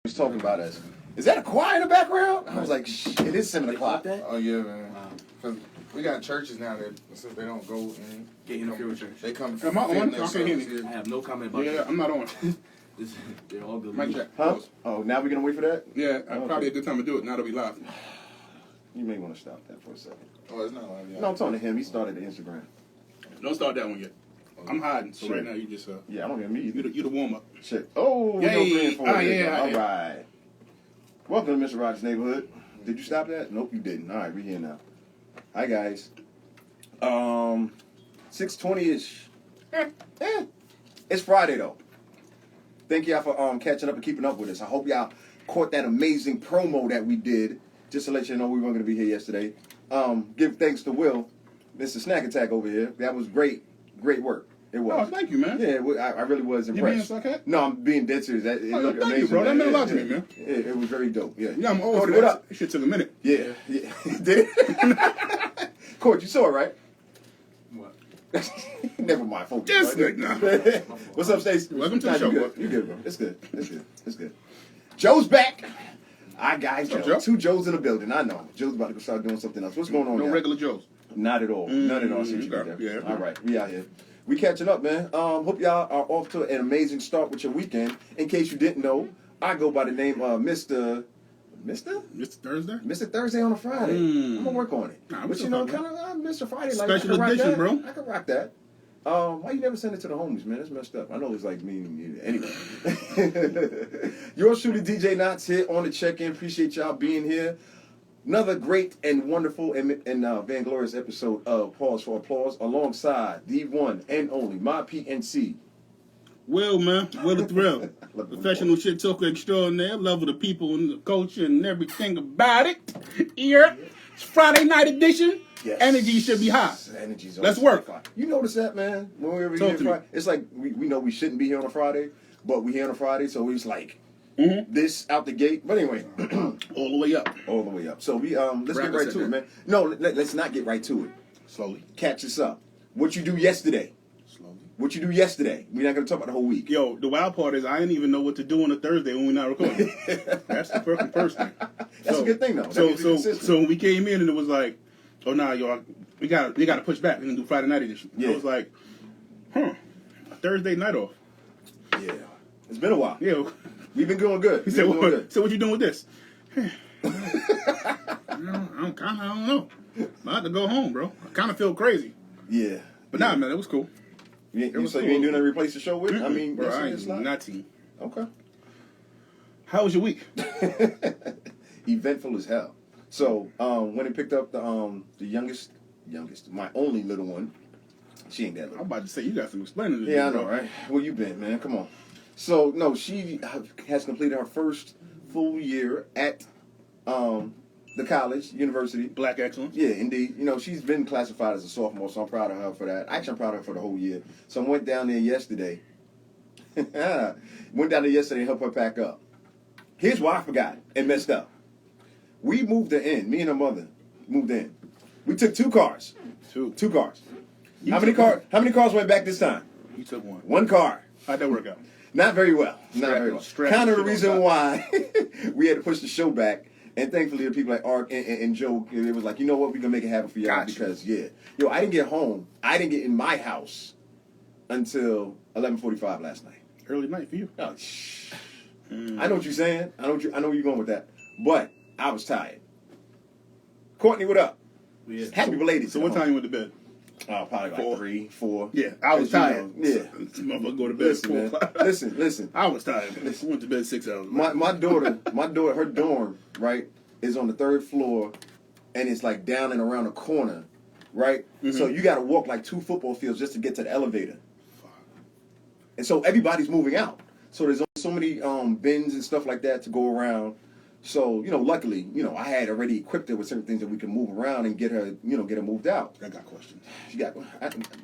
was talking about us. Is that a choir in the background? I was like, shh, it is 7 o'clock. Oh yeah, man. Because we got churches now that since they don't go and Get interfered with church. they come. Am I on? their I can't hear me. services. I have no comment about Yeah, that. I'm not on. They're all good. Mic check. Huh? Oh, now we're going to wait for that? Yeah, Okay. probably a good time to do it. Now that we live. You may want to stop that for a second. Oh, it's not live yet. No, I'm talking to him. He started the Instagram. Don't start that one yet. I'm hiding, so Sure. right now you just Yeah, I don't hear me either. you the warm up. Shit. Oh, we Yay. go 3 and 4. Ah, yeah, All yeah. right. Welcome to Mr. Rogers' Neighborhood. Did you stop that? Nope, you didn't. All right, we're here now. Hi, guys. 6:20-ish. It's Friday, though. Thank y'all for catching up and keeping up with us. I hope y'all caught that amazing promo that we did. Just to let you know we weren't going to be here yesterday. Give thanks to Will, Mr. Snack Attack over here. That was great. Great work. It was. Oh, thank you, man. Yeah, I really was You impressed. being sarcastic? No, I'm being dead serious. It looked thank amazing. you, bro. That meant a lot to Yeah, me, man. It was very dope. Yeah. Yeah, I'm always. Cody, what up? This shit took a minute. Yeah. Did it? Court, you saw it, right? What? Never mind, folks. Yes, Right? nah. What's up, Stacey? Welcome to the Nah, show, You good. bro. You good, bro. It's good. It's good. It's good. Joe's back. All right, guys. What's up, Joe. Joe? 2 Joes in the building. I know. Joe's about to start doing something else. What's going on No now? regular Joes. Not at all. None at all. See what you okay. did there. Yeah. All right. We out here. We catching up, man. Hope y'all are off to an amazing start with your weekend. In case you didn't know, I go by the name of Mr. Mr. Thursday? Mr. Thursday on a Friday. I'm gonna work on it. Nah, but what's you up, know, man? kind of Mr. Friday. Like, Special I can rock edition, that. bro. I can rock that. Why you never send it to the homies, man? That's messed up. I know it's like me. Anyway, yours truly, DJ Knots here on the check-in. Appreciate y'all being here. Another great and wonderful and vainglorious episode of Pause for Applause, alongside the one and only my PNC. Will, man. Will the Thrill. Love the Professional shit talker extraordinaire. Love of the people and the culture and everything about it. Here. It's Friday night edition. Yes. Energy should be high. Energy's Let's always work. high. You notice that, man? When we were Talk here to me. Friday, it's like we know we shouldn't be here on a Friday, but we here on a Friday, so it's like this out the gate. But anyway, All the way up. all the way up. So we let's Wrap get right us to in it, there. man. No, let's not get right to it. Slowly. Catch us up. What you do yesterday? Slowly. What you do yesterday? We're not gonna talk about the whole week. Yo, the wild part is I didn't even know what to do on a Thursday when we're not recording. That's the fucking first thing. That's a good thing, though. That So means you're consistent. so when we came in and it was like, oh nah, yo, we got to push back. We're gonna do Friday night edition. Yeah. I was like, a Thursday night off. Yeah, it's been a while. Yeah. We've been doing good. He We've said, been doing good. so what you doing with this? I don't know. I had to go home, bro. I kind of feel crazy. Yeah, But nah, man, it was cool. So you ain't doing nothing to replace the show with? I mean, bro, I it's ain't not. nothing. Okay. How was your week? Eventful as hell. So when it picked up the youngest, my only little one, she ain't that I'm little. about to say, you got some explaining to do, Yeah, I bro. know, right? Where you been, man? Come on. So no, she has completed her first full year at the college, university. Black excellence. Yeah, indeed. You know, she's been classified as a sophomore, so I'm proud of her for that. Actually, I'm proud of her for the whole year. So I went down there yesterday. And helped her pack up. Here's why I forgot and messed up. We moved her in. Me and her mother moved in. We took 2 cars. Two cars. How many cars went back this time? You took one. 1 car. How'd that work out? Not very well. Not very well. Strap Kind of the shit on reason top. why we had to push the show back. And thankfully, the people like Art and Joe, it was like, you know what, we're going to make it happen for y'all. Gotcha. Because, Yo, I didn't get home. I didn't get in my house until 11:45 last night. Early night for you. Oh, I know what you're saying. I know where you're going with that. But I was tired. Courtney, what up? Yeah. Happy belated. So what time you went to bed? Probably like 4. 3, 4. Yeah, I was As you tired. know. Yeah. This motherfucker go to bed at Listen, 4 man. o'clock. Listen. I was tired. I went to bed 6 hours. My daughter, her dorm, right, is on the 3rd floor, and it's like down and around a corner, right? Mm-hmm. So you got to walk like 2 football fields just to get to the elevator. And so everybody's moving out. So there's only so many bins and stuff like that to go around. So, luckily, I had already equipped her with certain things that we can move around and get her moved out. I got questions.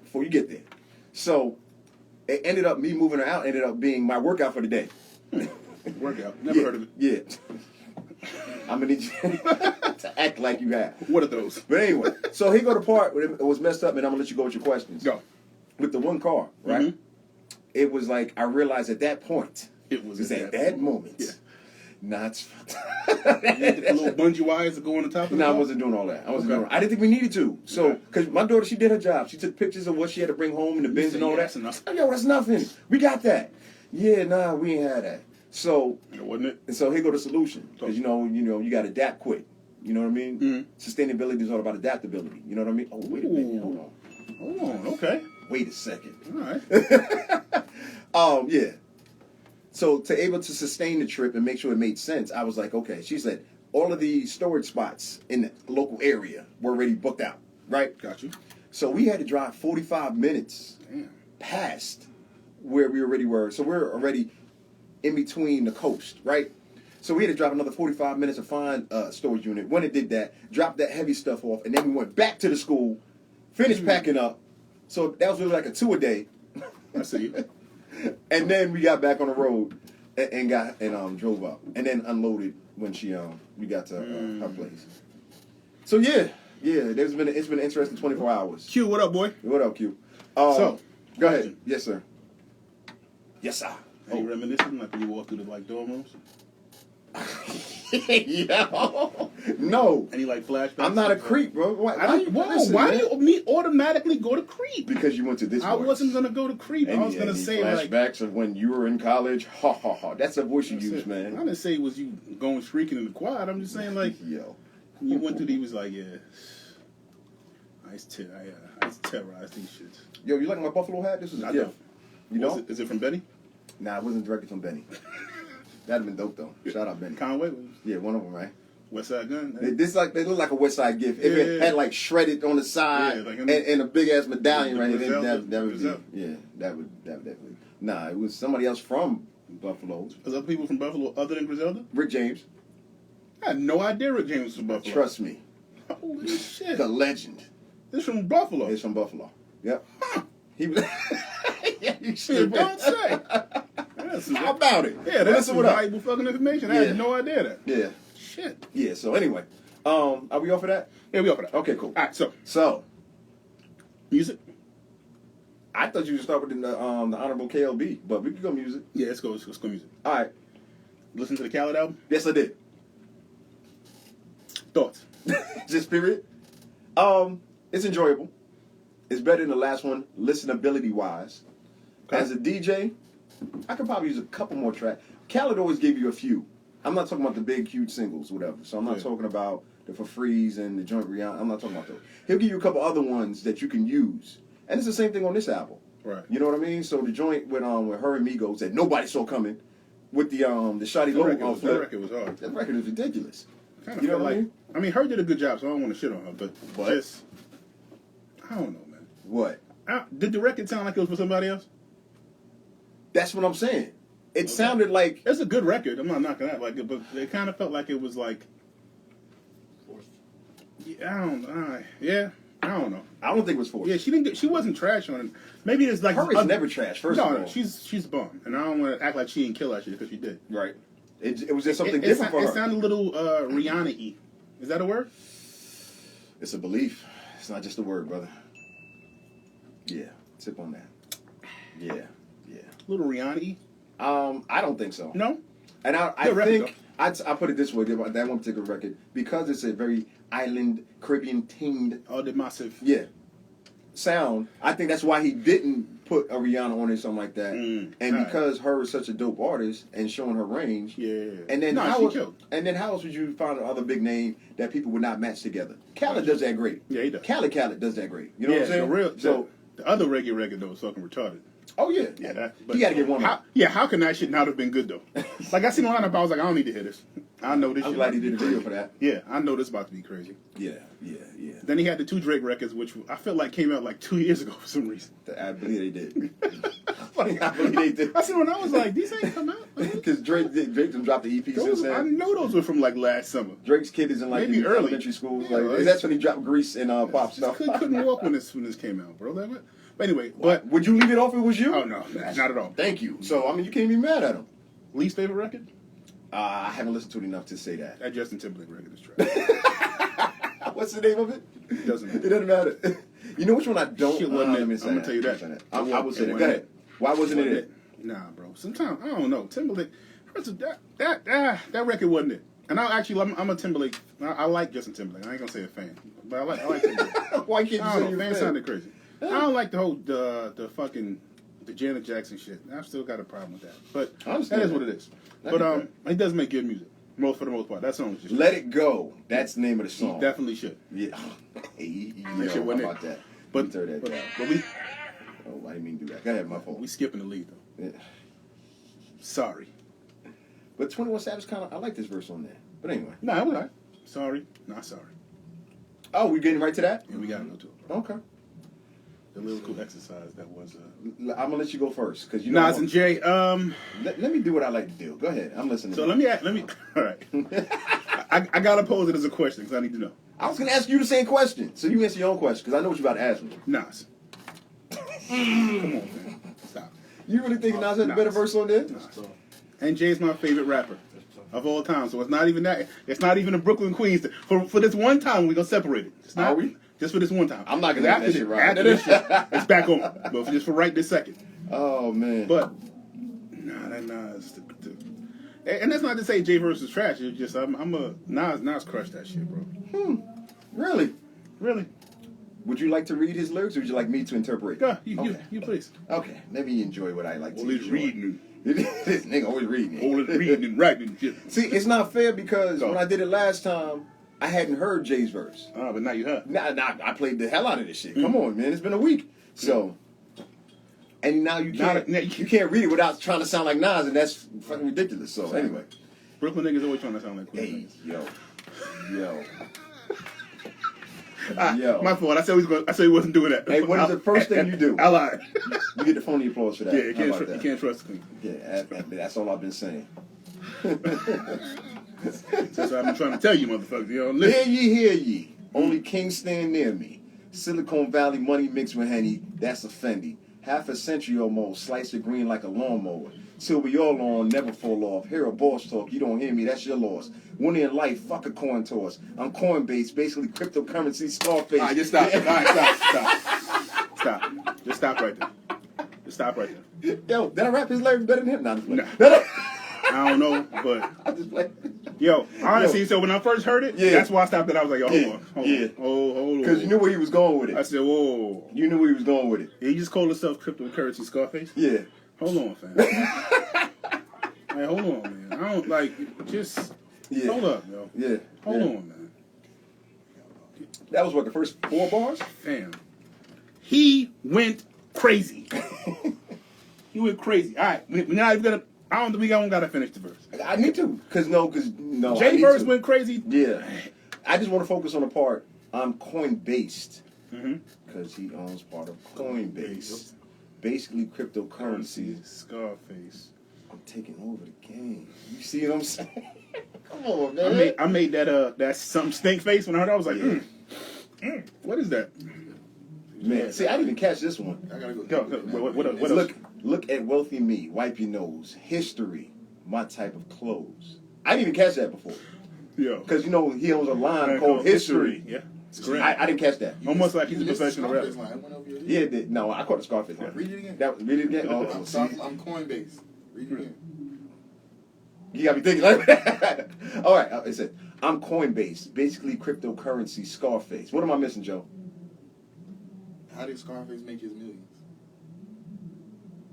Before you get there. So it ended up, me moving her out ended up being my workout for the day. Workout. Never heard of it. Yeah. I'm going to need you to act like you have. What are those? But anyway, so here go the part where it was messed up, and I'm going to let you go with your questions. Go. With the 1 car, right? Mhm. It was like, I realized at that point, It was at that moment, Yeah. Nah, it's The little bungee wires that go on the top of the No, I car? wasn't doing all that. I wasn't Okay. doing. I didn't think we needed to. So, Okay. because my daughter, she did her job. She took pictures of what she had to bring home and the bins said, and all yeah, that. that's enough. Oh, yo, that's nothing. We got that. Yeah, nah, we ain't had that. So, Wasn't it? and so here go the solution. Because you got to adapt quick. You know what I mean? Mhm. Sustainability is all about adaptability. You know what I mean? Oh, wait a minute. Ooh. Hold on. Hold on, okay. Wait a second. All right. Yeah. So to able to sustain the trip and make sure it made sense, I was like, okay. She said all of the storage spots in the local area were already booked out, right? Got you. So we had to drive 45 minutes Damn. past where we already were. So we're already in between the coast, right? So we had to drive another 45 minutes to find a storage unit. When it did that, dropped that heavy stuff off, and then we went back to the school, finished packing up. So that was really like a 2-a-day. I see you. And then we got back on the road and drove up, and then unloaded when we got to her place. So yeah, it's been an interesting 24 hours. Q, what up, boy? What up, Q? So, go ahead. Yes, sir. Yes, sir. Any reminiscing like when you walk through the dorm rooms? Yeah. No, Any flashbacks? I'm not a creep, bro. Why Why do you automatically go to creep? Because you went to this. I wasn't gonna go to creep. I was gonna say flashbacks of when you were in college. Ha ha ha. That's a voice you use, I man. didn't say it was you going shrieking in the quad. I'm just saying Yo. when you went through, he was like, yeah. I used to terrorize these shits. Yo, you like my buffalo hat? This is I yeah. don't. You know? Is it from Benny? Nah, it wasn't directed from Benny. That'd have been dope though. Shout out Benny. Conway? Yeah, one of them, right? West Side Gun? They look like a West Side gift. If it had shredded on the side and a big ass medallion right here, that would be, that would definitely. Nah, it was somebody else from Buffalo. Was other people from Buffalo other than Griselda? Rick James. I had no idea Rick James was from Buffalo. Trust me. Holy shit. The legend. This from Buffalo. It's from Buffalo. Yep. Huh. He was. Yeah, you stupid. Don't say. How about it? Yeah, that's some what up. valuable fucking information. I Yeah. had no idea that. Yeah. Shit. Yeah. So anyway, are we off of that? Yeah, we off of that. Okay, cool. All right, So music? I thought you would start with the honorable KLB, but we could go music. Yeah, let's go music. All right. Listen to the Khaled album? Yes, I did. Thoughts? Just period. It's enjoyable. It's better than the last one, listenability wise. Okay. As a DJ, I could probably use a couple more tracks. Khaled always gave you a few. I'm not talking about the big, huge singles, whatever. So I'm not talking about the For Freeze and the Joint Rihanna. I'm not talking about those. He'll give you a couple other ones that you can use. And it's the same thing on this album. Right. You know what I mean? So the joint with her and Migos that nobody saw coming, with the Shawty Low That flip. record was hard. That record is ridiculous. Kinda You know felt what I mean? her did a good job, so I don't want to shit on her, but just, I don't know, man. What? Did the record sound like it was for somebody else? That's what I'm saying. It sounded like It's a good record. I'm not knocking that, but it kind of felt like it was like, I don't know. I don't know. I don't think it was forced. Yeah, she wasn't trash on it. Maybe it's like Her is never trash. First of all, she's bum, and I don't want to act like she didn't kill that shit because she did. right. It was just something different for her. It sounded a little Rihanna-y. Is that a word? It's a belief. It's not just a word, brother. Yeah, tip on that. Yeah. A little Rihanna-y? I don't think so. No. And I Good record, think I put it this way: that one particular record, because it's a very island Caribbean tinged Oh, the massive. sound. I think that's why he didn't put a Rihanna on it or something like that. And because her is such a dope artist and showing her range. Yeah. And then she killed. And then how else would you find another big name that people would not match together? Khaled does that great. Yeah, he does. Khaled does that great. You know what I'm saying? The other reggae record though was fucking retarded. Oh yeah. He got to get one. How can that shit not have been good though? Like I seen the lineup, I was like, I don't need to hear this. I know this. I'm shit glad he about to did a be video crazy. for that. Yeah, I know this about to be crazy. Yeah. Then he had the 2 Drake records, which I feel like came out like 2 years ago for some reason. I believe they did. I believe they did. I seen when I was like, these ain't come out. Because Drake done dropped the EP since I then. know those were from like last summer. Drake's kid is in like Maybe early. elementary school. Yeah, right. That's when he dropped Grease and Pop stuff. Couldn't walk when this came out, bro. But anyway, but would you leave it off if it was you? oh no, not at all. Thank you. So I mean, you can't be mad at him. Least favorite record? I haven't listened to it enough to say that. That Justin Timberlake record is trash. What's the name of it? It doesn't matter. It doesn't matter. You know which one I don't? Shit wasn't it. Let me say I'm gonna tell you that. I will say It that. Go wasn't ahead. Why wasn't it? Nah, bro. Sometimes I don't know. Timberlake. That record wasn't it. And I'm a Timberlake. I like Justin Timberlake. I ain't gonna say a fan, but I like Timberlake. Why can't you I say don't you're know, a fan fan? sounded crazy. I don't like the whole the fucking the Janet Jackson shit. I've still got a problem with that. But I understand that is that. what it is. I But get he does make good music. For the most part. That song is just Let It Go. That's the name of the he song. definitely should. Yeah. Hey, That shit wasn't how about it. that? But, Turn that down. but we Oh, I didn't mean to do that. Go ahead, my fault. we skipping the lead though. Yeah. Sorry. But 21 Savage kind of, I like this verse on there. But anyway. No, I'm not. Sorry. Not sorry. Oh, we getting right to that? Yeah, we gotta go to it. Okay. The lyrical exercise that was I'm gonna let you go first because you know. Nas and Jay. Let me do what I like to do. Go ahead. I'm listening. So let me all right. I gotta pose it as a question because I need to know. I was gonna ask you the same question, so you answer your own question because I know what you're about to ask me. Nas. Come on, man. Stop. You really think Nas had a better verse on there? And Jay's my favorite rapper of all time. So it's not even that. It's not even a Brooklyn Queens. For this one time, we're gonna separate it. It's not, Are we? Just for this one time. I'm not gonna after let that shit ride. After this shit, it's back on. But just for right this second. Oh man. But that Nas. And that's not to say Jay verse is trash. It's just I'm a Nas crushed that shit, bro. Really? Really? Would you like to read his lyrics, or would you like me to interpret? Go, Okay. you please. Okay, let me enjoy what I like to Always enjoy. reading. This nigga always reading. Always reading and writing shit. See, it's not fair because Go. when I did it last time, I hadn't heard Jay's verse. But now you have. Nah, I played the hell out of this shit. Come on, man. It's been a week. So, and now you can't you can't read it without trying to sound like Nas, and that's fucking ridiculous. So anyway, Brooklyn niggas always trying to sound like hey, Queens yo. niggas. Yo. My fault. I said he wasn't doing that. Hey, what is the first thing you do? I lied. You get the phony applause for that. Yeah, you How about you that? can't trust the Queen. Yeah, that's all I've been saying. That's what I've been trying to tell you, motherfuckers. You know, Hear listen. ye, hear ye. Only kings stand near me. Silicon Valley money mixed with Henny, that's a Fendi. Half a century almost, slice it green like a lawnmower. Till we all on, never fall off. Hear a boss talk, you don't hear me, that's your loss. Winning in life, fuck a coin toss. I'm Coinbase, basically cryptocurrency, Scarface. All right, just stop. All right, stop. Just stop right there. Just stop right there. Yo, did I rap his lyrics better than him? Nah, I'm just Nah. playing. I don't know, but I'm just playing. yo, honestly, so when I first heard it, Yeah. that's why I stopped it. I was like, yo, hold on. Yeah. Hold on. Because you knew where he was going with I it. said, whoa. You knew where he was going with it. He just called himself cryptocurrency Scarface? Yeah. Hold on, fam. Hey, hold on, man. I don't like just Yeah. hold up, yo. Yeah. Hold yeah. on, man. That was what, the first 4 bars? Fam. He went crazy. He went crazy. All right, we're not even gonna. I don't think we don't gotta finish the verse. I need to. Because no. I Jay need verse to. went crazy. Yeah. I just want to focus on the part, I'm coin-based. Mm-hmm. Because he owns part of Coinbase. Basically cryptocurrency. Scarface. I'm taking over the game. You see what I'm saying? Come on, man. I made that some stink face when I heard it. I was like, Yeah. what is that? Man, see, I didn't even catch this one. I gotta go. Yo, what else? Look at wealthy me. Wipe your nose. History. My type of clothes. I didn't even catch that before. Yo. Because, he owns a line called History. Yeah. It's I great. didn't catch that. Almost like he's a You missed the professional rapper. Scarface line. It went over your head. Yeah, no, I caught the Scarface line. Read it again. Read it again? Oh, I'm see? I'm Coinbase. Read it again. You got me thinking like that. All right, it said, I'm Coinbase, basically cryptocurrency Scarface. What am I missing, Joe? How did Scarface make his millions?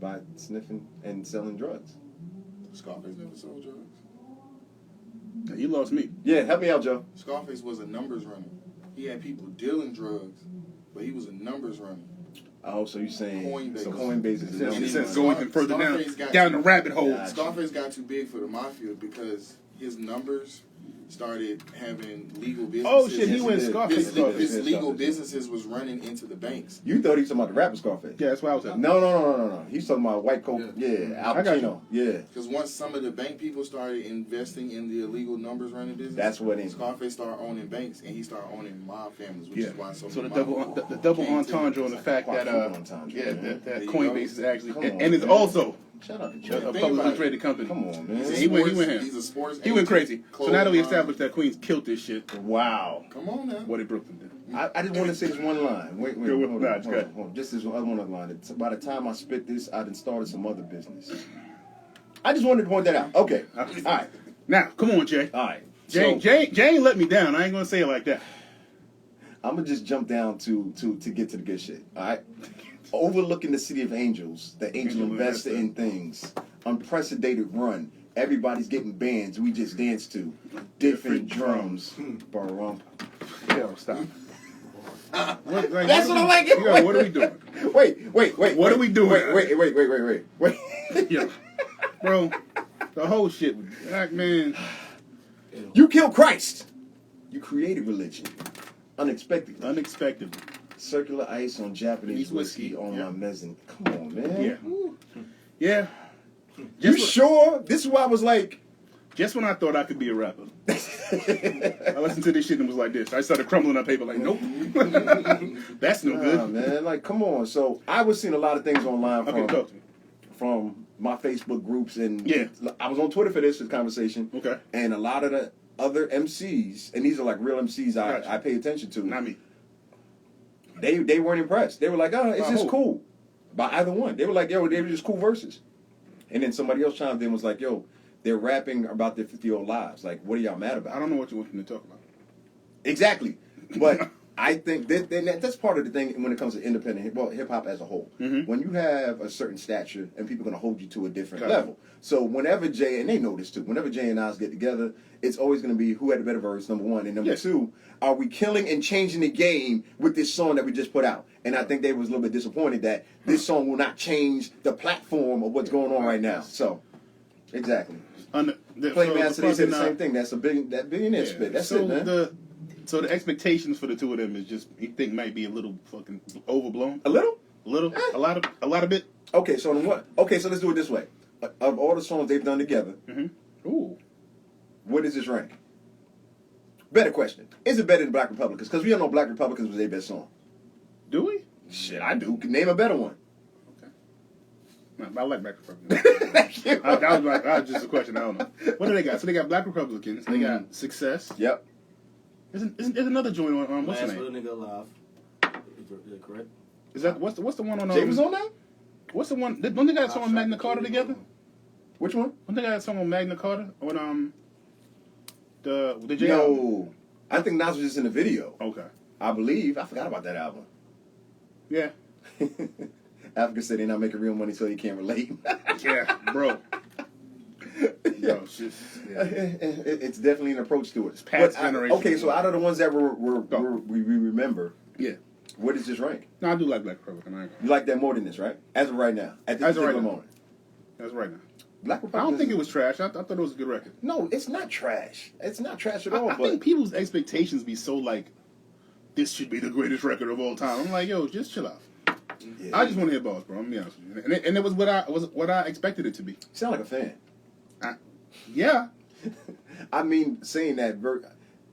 By sniffing and selling drugs. Scarface never sold drugs. You lost me. Yeah, help me out, Joe. Scarface was a numbers runner. He had people dealing drugs, but he was a numbers runner. Oh, so you're saying Coinbase. So Coinbase is the And It he says was- go even further Scarface got down you. the rabbit hole. Yeah. Scarface got too big for the mafia because his numbers started having legal businesses. Oh shit, he Yes, went he did. Scarface. Yes, he did. His Yeah, legal Scarface. businesses was running into the banks. You thought he was talking about the rapper Scarface. Yeah, that's what I was saying. No. He's talking about white coat. Yeah, Al I got Pacino. Yeah. Because once some of the bank people started investing in the illegal numbers running business, That's what it- Scarface started owning banks and he started owning mob families, which Yeah. is why so So the many double mob the double came to him. entendre on the fact that Quadruple entendre, yeah man. that There you Coinbase go. is actually Come on, and it's man. also Shout out to a Joe. Think publicly about it. traded company. Come on, man. He's a He went sports- ham. He's a sports He went agent, crazy. So clothes now that we line. established that Queens killed this shit, Wow. Come on now. what did Brooklyn do? I just want to say this one line. Wait, Go with hold the on, notch, hold go on, hold on. Just this one other line. By the time I spit this, I done started some other business. I just wanted to point that out. Okay. All right. Now, come on, Jay. All right. Jay, Jay ain't let me down. I ain't gonna say it like that. I'm gonna just jump down to get to the good shit. All right. Overlooking the city of angels, the angel investor in things. Unprecedented run. Everybody's getting bands. We just dance to different drums. Barum. Yo, stop. That's what I like. Yo, what are we doing? Wait. What are we doing? Wait. Yo, bro, the whole shit with Black man. You killed Christ. You created religion. Unexpectedly. Unexpectedly. Circular ice on Japanese whiskey on my mezzanine. Come on, man. Yeah. You sure? This is why I was like. Just when I thought I could be a rapper, I listened to this shit and was like this. I started crumbling up paper like, nope. That's no good. Nah, man. Like, come on. So I was seeing a lot of things online from my Facebook groups, and I was on Twitter for this conversation. Okay. And a lot of the other MCs, and these are like real MCs I pay attention to. Not me. They weren't impressed. They were like, oh, it's just cool. By either one. They were like, yo, they were just cool verses. And then somebody else chimed in and was like, yo, they're rapping about their 50-year-old lives. Like, what are y'all mad about? I don't know what you want them to talk about. Exactly. But I think that's part of the thing when it comes to independent hip-hop as a whole. Mm-hmm. When you have a certain stature and people are going to hold you to a different level. So whenever Jay, and they know this too, whenever Jay and Nas get together, it's always going to be who had the better verse, number one. And number two, are we killing and changing the game with this song that we just put out? And I think they was a little bit disappointed that this song will not change the platform of what's going on right now. So, exactly. Playmaster, they said the same thing. That's that billionaire spit. That's it, man. So the expectations for the two of them is just, you think might be a little fucking overblown? A little? A little? A lot of it? Okay, so then what? Okay, so let's do it this way. Of all the songs they've done together, where does this rank? Better question. Is it better than Black Republicans? Because we all know Black Republicans was their best song. Do we? Shit, I do. Name a better one. I like Black Republicans. Thank you. That was just a question. I don't know. What do they got? So they got Black Republicans. They got Success. Yep. There's another joint on what's the name? Last Real Nigga Alive. Is that correct? Is that what's the one on? Jay was on that? What's the one? Don't they got a song on Magna Carta together? Which one? Don't they got a song on Magna Carta on the Jay? No, I think Nas was just in the video. Okay. I believe. I forgot about that album. Yeah. Africa said they're not making real money, so they can't relate. Yeah, bro. No, it's definitely an approach to it. It's past generation. Okay, so out of the ones that we remember, where does this rank? No, I do like Black Republican. You like that more than this, right? As of right now, at this particular moment. That's right now. Black Republican. I don't think it was trash. I thought it was a good record. No, it's not trash. It's not trash at all. I think people's expectations be so like, this should be the greatest record of all time. I'm like, yo, just chill out. Yeah. I just want to hear bars, bro. I'm gonna be honest with you. And it was what I expected it to be. You sound like a fan. Yeah. I mean, saying that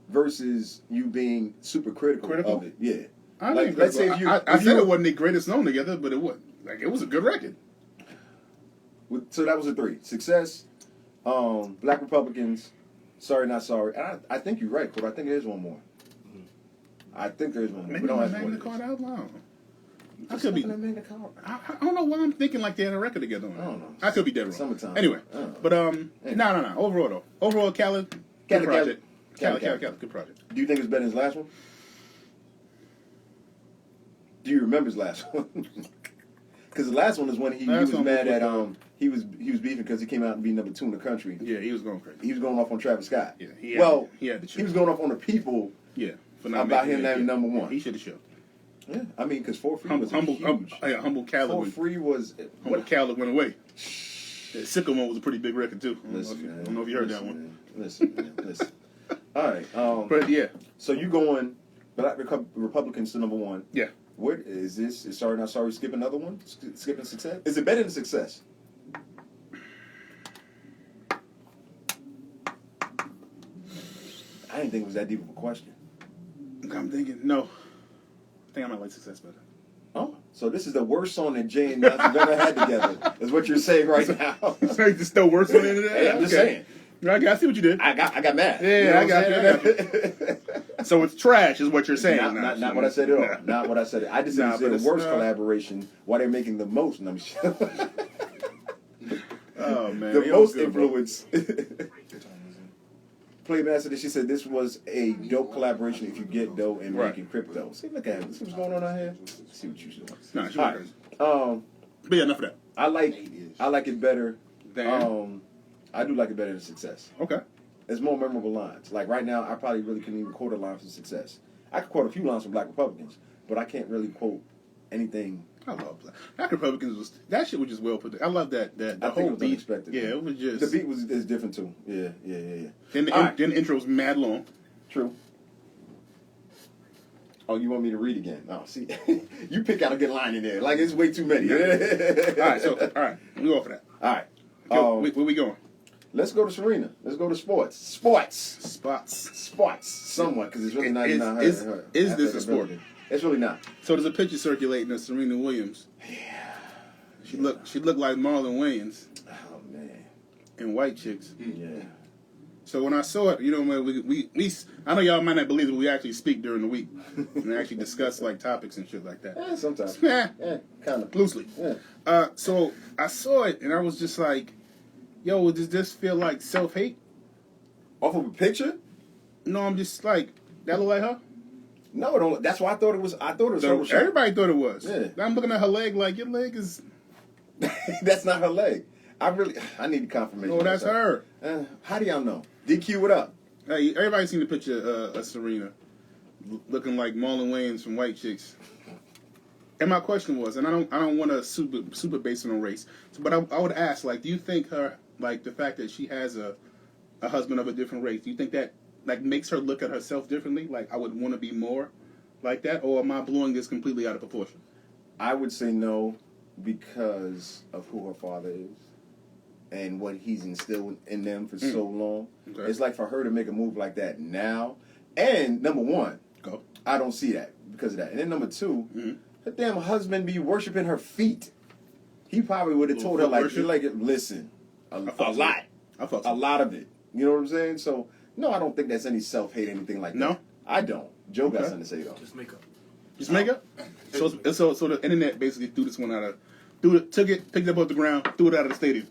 versus you being super critical of it. Yeah. I mean, let's say I said it wasn't the greatest song together, but it was a good record. So that was a 3. Success, Black Republicans, Sorry Not Sorry. And I think you're right, but I think there's one more. I think there's one more. Maybe on Magna Carta album. I could be. I don't know why I'm thinking like they had a record together. I don't know. I could be dead wrong. Summertime. Anyway, but no. Overall though, Khaled, good project. Khaled, good project. Do you think it's better than his last one? Do you remember his last one? Because the last one is when he was mad at he was beefing because he came out and be number 2 in the country. Yeah, he was going crazy. He was going off on Travis Scott. Yeah, he he was going off on the people. Yeah, for not about him having number 1. He should have showed. Yeah, I mean, because 4 Free was humble Khaled. 4 Free was humble Khaled went away. Yeah, Sycamore was a pretty big record too. I don't know if you heard that one. Listen. All right. But yeah. So you going Black Republicans to number 1? Yeah. What is this? Is Sorry Not Sorry skip another one? Skipping Success? Is it better than Success? I didn't think it was that deep of a question. I'm thinking no. I think I might like Success better. Oh, so this is the worst song that Jay and Nas have ever had together, is what you're saying right now. So it's still worse than that? Hey, I'm just saying. I see what you did. I got mad. Yeah, you know I got you. So it's trash, is what you're saying. Not what I said at all. Not what I said. I just said it's the worst collaboration while they're making the most. Oh man, The they most all good, bro. influence. Playmaster, she said this was a dope collaboration if you get dough and Right. making crypto. See, look at him. See what's going on out here? See what you doing. Nah, she All was right. But yeah, enough of that. I like it better. Damn. I do like it better than Success. Okay. It's more memorable lines. Like right now, I probably really couldn't even quote a line from Success. I could quote a few lines from Black Republicans, but I can't really quote anything. I love Black Republicans. That shit was just well put. I love that. The I think whole it was beat. unexpected. Yeah, it was just. The beat is different too. Yeah. Then the, All right. then the intro was mad long. True. Oh, you want me to read again? Oh, see, you pick out a good line in there. Like it's way too many. All right, we go for that. All right. Where we going? Let's go to Serena. Let's go to sports. Sports. Spots. Somewhat, because it's really not Is- her. is- her is this a athletic sport? ability. It's really not. So there's a picture circulating of Serena Williams. Yeah. She looked like Marlon Wayans Oh man. in White Chicks. Yeah. So when I saw it, you know, we I know y'all might not believe it, but we actually speak during the week and we actually discuss like topics and shit like that. Sometimes. Yeah, Kind of. loosely. Yeah. So I saw it and I was just like, yo, does this feel like self-hate? Off of a picture? No, I'm just like, that look like her? No, it don't. That's why I thought it was. So everybody thought it was. Yeah. I'm looking at her leg like, your leg is... That's not her leg. I need confirmation. Oh, that's her. How do y'all know? DQ it up. Hey, everybody's seen the picture of Serena looking like Marlon Wayans from White Chicks. And my question was, and I don't want to super base it on race, but I would ask, like, do you think her, like, the fact that she has a husband of a different race, do you think that like makes her look at herself differently? Like, I would want to be more like that, or am I blowing this completely out of proportion? I would say no, because of who her father is and what he's instilled in them for so long. Okay. It's like for her to make a move like that now. And number one, Go. I don't see that because of that. And then number two, Mm-hmm. her damn husband be worshiping her feet. He probably would have told her like, listen, a lot, a lot of it. You know what I'm saying? So no, I don't think that's any self-hate, anything like that. No? I don't. Joe got Okay. something to say though. Just makeup. Just makeup? So the internet basically threw this one out of, took it, picked it up off the ground, threw it out of the stadium.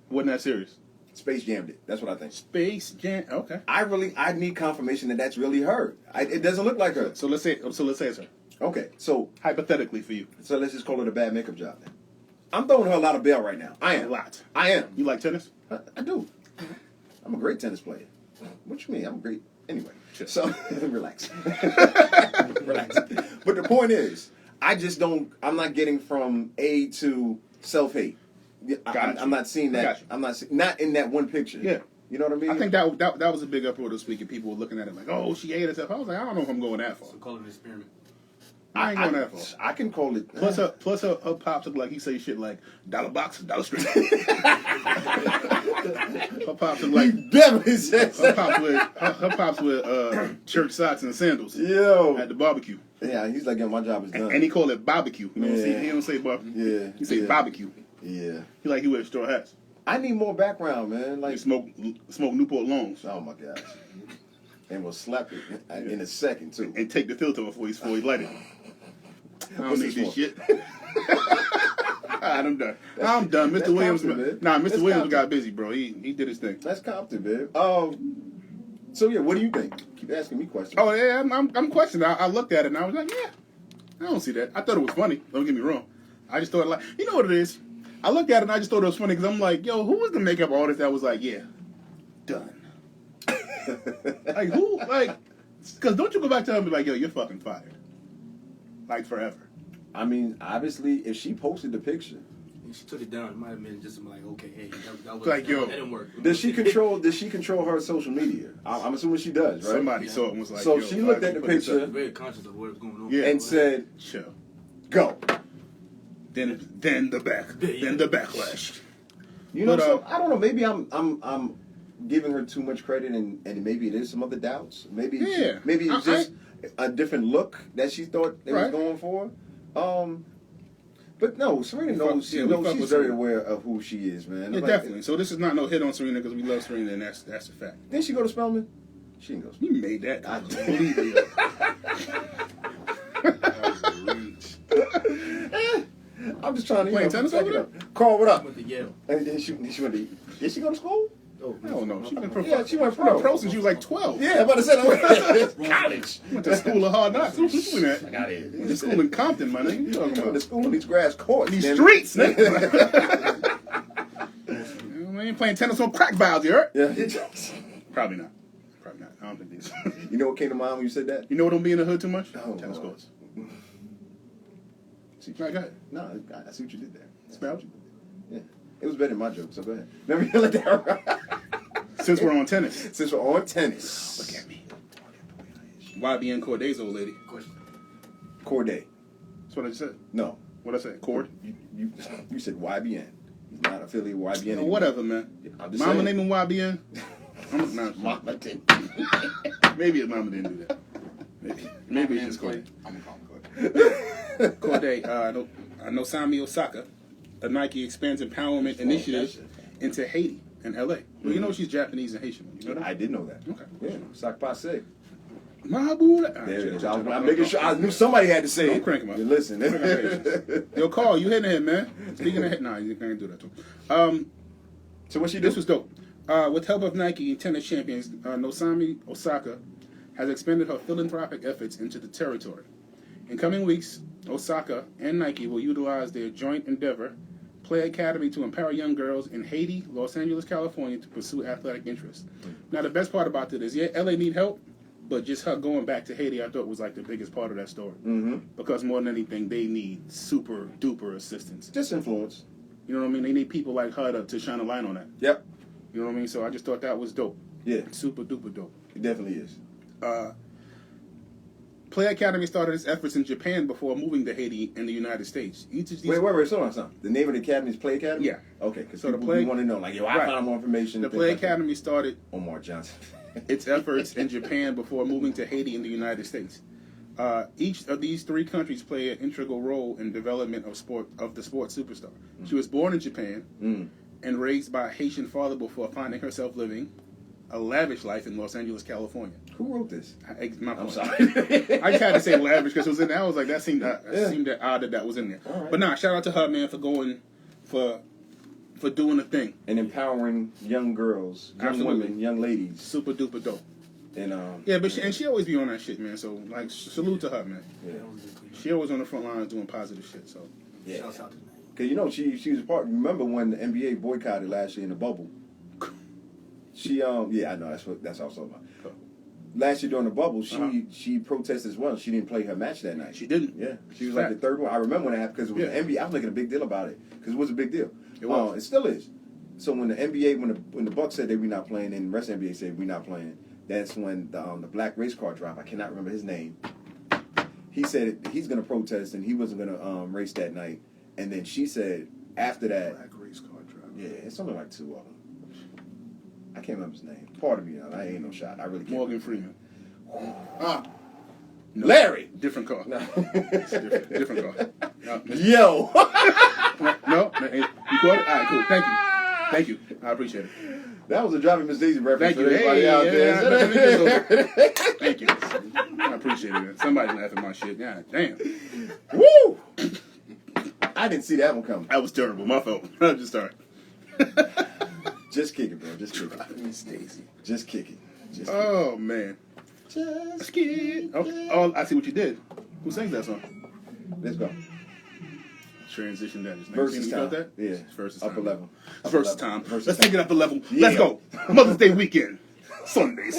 Wasn't that serious? Space jammed it. That's what I think. Space Jam. Okay. I need confirmation that that's really her. It doesn't look like her. So let's say it's her. Okay, so Hypothetically for you. let's just call it a bad makeup job then. I'm throwing her a lot of bail right now. I am. A lot. I am. You like tennis? I do. I'm a great tennis player. What you mean? I'm great. Anyway, so relax. Relax. But the point is, I'm not getting from A to self-hate. I'm not seeing that. I'm not in that one picture. Yeah. You know what I mean? I think that was a big uproar this week, and people were looking at it like, oh, she hated herself. I was like, I don't know if I'm going that far. So call it an experiment. I ain't going that far. I can call it. Plus her pops look like he say shit like dollar box, dollar street. Her pops look like He definitely says her that. pops with church socks and sandals Yo. at the barbecue. Yeah, he's like, yeah, my job is done. And he called it barbecue. You know, Yeah. he don't say barbecue. Yeah. He say yeah. barbecue. Yeah. He like he wears straw hats. I need more background, man. He Like, smoke Newport Longs oh my gosh. And we'll slap it in a second too. and take the filter off before he light it. I don't What's need this this for? shit. I'm done. I'm done. that's Mr. Williams, confident, nah, man. Mr. That's Williams confident. got busy, bro. He did his thing. That's Compton, babe. So yeah, what do you think? Keep asking me questions. Oh yeah, I'm questioning. I looked at it and I was like, yeah, I don't see that. I thought it was funny. Don't get me wrong. I just thought like, you know what it is. I looked at it and I just thought it was funny because I'm like, yo, who was the makeup artist that was like, yeah, done? Like who? Like, because don't you go back to her and be like, yo, you're fucking fired, like forever. I mean, obviously, if she posted the picture, And she took it down. It might have been just like, okay, hey, that was Like, yo. that didn't work. does she control her social media? I'm assuming she does, right? Somebody saw it and was like, So yo, she looked I at the can put this picture up. Very conscious of what was going on. Yeah. and said, Sure. "Go." Then the backlash. You know, But, so, I don't know. Maybe I'm giving her too much credit, and maybe it is some other doubts. Maybe Yeah. maybe it's just a different look that she thought they was Right. going for. But no, Serena knows. Yeah, She we knows fuck she's with very Serena. aware of who she is, man. Yeah, Like, definitely. So this is not no hit on Serena because we love Serena, and that's a fact. Didn't she go to Spelman? She didn't go. To You made that. I believe it. That was a reach. I'm just trying to Playing tennis check over it there? out. Carl, what I up? went to Yale. Did she went to? Did she go to school? Oh, I don't know. She been pro. Yeah, she went She been pro. pro since she was like 12. Yeah, I'm about to say that. College. Went to school of hard knocks. What you doing at? I got it. Went to school in Compton, my nigga. What you talking Went to about? school in these grass courts. These damn it. streets, nigga. I ain't playing tennis on crack valves, you heard? Yeah. Probably not. Probably not. I don't think these. You know what came to mind when you said that? You know what don't be in the hood too much? Oh, Tennis Lord. courts. Right, go ahead. No, I see what you did there. Spout. Yeah. It was better than my joke, so go ahead. Never you let that ride. Since we're on tennis. Since we're on tennis. Look at me. YBN Corday's old lady. Question. Corday. That's what I just said. No. What I said? Cord? You said YBN. He's not affiliated with YBN No, anymore. whatever, man. I'm just Mama saying. named him YBN. I'm not. Mama did. Maybe his mama didn't do that. Maybe it's just Corday. I'm gonna call him Corday. Corday, I know Sami Osaka, a Nike expands empowerment initiative into Haiti and LA. Well, you know she's Japanese and Haitian. You know that? I did know that. Okay. Yeah. Sak Pase. Mahabura. There it is. I'm making sure. I knew somebody had to say Don't it. crank him up. You listen. Yo, Carl, you hitting him, man. Speaking of hit, nah, you can't do that to him. So what she do? This was dope. With help of Nike tennis champions, Nosami Osaka has expanded her philanthropic efforts into the territory. In coming weeks, Osaka and Nike will utilize their joint endeavor, Play Academy, to empower young girls in Haiti, Los Angeles, California, to pursue athletic interests. Now, the best part about it is, yeah, LA need help, but just her going back to Haiti, I thought was like the biggest part of that story. Mm-hmm. Because more than anything, they need super duper assistance. Just influence. You know what I mean? They need people like her to shine a light on that. Yep. You know what I mean? So I just thought that was dope. Yeah. Super duper dope. It definitely is. Play Academy started its efforts in Japan before moving to Haiti and the United States. Each of these Wait, hold on, son. The name of the academy is Play Academy? Yeah. Okay, because So the people Play- want to know, like, yo, I Right. found more information. The things Play like that. Academy started Omar Johnson. its efforts in Japan before moving to Haiti and the United States. Each of these three countries play an integral role in development of the sports superstar. She was born in Japan and raised by a Haitian father before finding herself living a lavish life in Los Angeles, California. Who wrote this? My I'm point. sorry. I just had to say lavish because it was in there. I was like, that seemed that odd that was in there. All right. But nah, shout out to her, man, for going for doing the thing. And empowering young girls, young Absolutely. women, young ladies. Super duper dope. And Yeah, but she always be on that shit, man. So like, salute to her, man. yeah. That was a good question. She always on the front lines doing positive shit. So Yeah. Shouts out to me. Cause you know she was part. Remember when the NBA boycotted last year in the bubble? She yeah, I know that's what I was talking about. Cool. Last year during the bubble, Uh-huh. she protested as well. She didn't play her match that night. she didn't. Yeah, she was like the third one. I remember when it happened because it was Yeah. the NBA. I was making a big deal about it because it was a big deal. It was. It still is. So when the NBA, when the Bucks said they were not playing, and the rest of the NBA said we're not playing, that's when the black race car drop. I cannot remember his name. He said he's going to protest and he wasn't going to race that night. And then she said after that, Black race car driver. yeah, it's something like two of them. I can't remember his name. Part of me, I ain't no shot. I really can't. Morgan Freeman. Ah, No. Larry. Different car. No. It's different car. No, Yo. no, you caught it? All right, cool. Thank you. I appreciate it. That was a Driving Miss Daisy reference Thank for you. everybody Hey, out yeah, there. Thank you. I appreciate it. Somebody's laughing at my shit. God damn. Woo! I didn't see that one coming. That was terrible. My fault. I'm just sorry. Just kick it, bro. Just kick it. Driving Miss Daisy. Just kick it. Just kick Oh, man. it. Just Skid. Oh, I see what you did. Who sings that song? Let's go. Transition that. Versus You time. felt that? Yeah. It's versus Upper time. level. It's versus time. Versus Let's time. take it up a level. Yeah. Let's go. Mother's Day weekend. Sunday.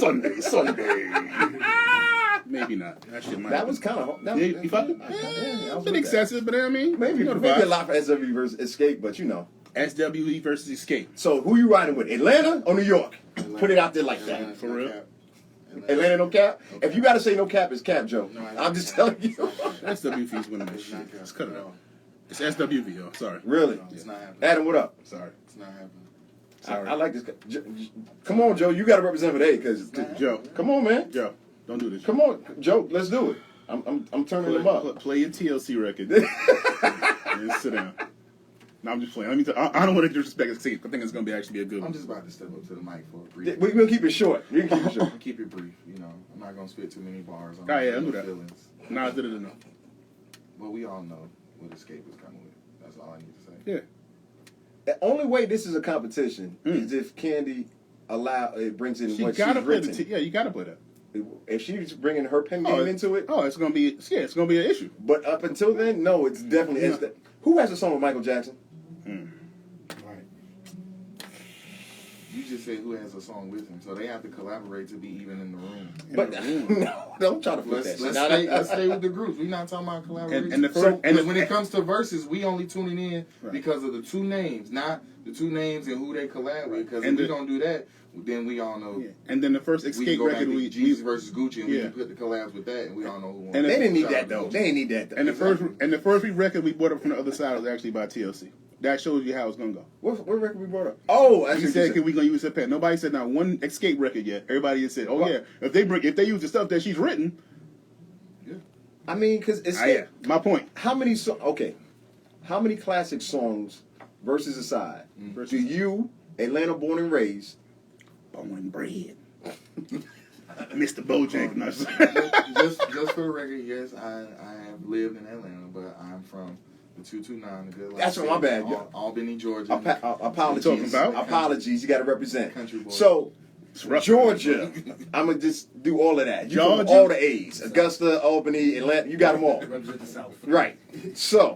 Maybe not. That shit might. That was kind of. Yeah, you felt it? Yeah, I It's was been with excessive, but I mean, that. Maybe you know the maybe a vibes. lot for SW versus Escape, but you know. SWE versus Escape. So who you riding with? Atlanta or New York? Put it out there like that. For real? Atlanta no cap? If you gotta say no cap, it's cap, Joe. No, I'm just telling you. SWV's winning this shit. Let's cut it out. It's SWV, yo. Sorry. Really? It's not happening. Adam, what up? Sorry. It's not happening. Sorry. I like this. Come on, Joe. You got to represent for A, because Joe. come on, man. Joe. Don't do this. Come on, Joe. Let's do it. I'm turning them up. Play your TLC record. And sit down. No, I'm just playing. I don't want to disrespect Escape. I think it's going to actually be a good I'm one. just about to step up to the mic for a brief. We'll keep it short. We can keep it short. Keep it brief. You know, I'm not gonna spit too many bars on Oh, yeah, I knew that. feelings. Nah, I did it enough. But we all know what Escape is coming with. That's all I need to say. Yeah. The only way this is a competition is if Candy brings in what she's written. You gotta play that. If she's bringing her pen game into it, it's gonna be an issue. But up until then, no, it's definitely. Who has a song with Michael Jackson? Right. You just said who has a song with him, so they have to collaborate to be even in the room. But no, don't try to flip that. Let's stay with the groups. We're not talking about collaboration. And when it comes to Versuz, we only tuning in right. because of the two names, not the two names and who they collab with. Because if we don't do that, then we all know. Yeah. And then the first Escape record, Jeezy versus Gucci, and we can put the collabs with that, and we all know who won. And they didn't need that though. They didn't need that though. And the first record we bought up from the other side was actually by TLC. That shows you how it's gonna go. What record we brought up? Oh, you said we gonna use her pen. Nobody said not one Escape record yet. Everybody just said, if they use the stuff that she's written. Yeah. I mean, because it's my point. How many classic songs, Versuz aside, do you, Atlanta born and raised, born and bred, Mr. Bojangles? just for the record, yes, I have lived in Atlanta, but I'm from the 229, the good life. That's what my bad. Albany, Georgia. Apologies. Apologies. You got to represent. Country boy. So, Georgia. I'm going to just do all of that. You from all the A's. Augusta, Albany, Atlanta. You got them all. Represent the South. Right. So,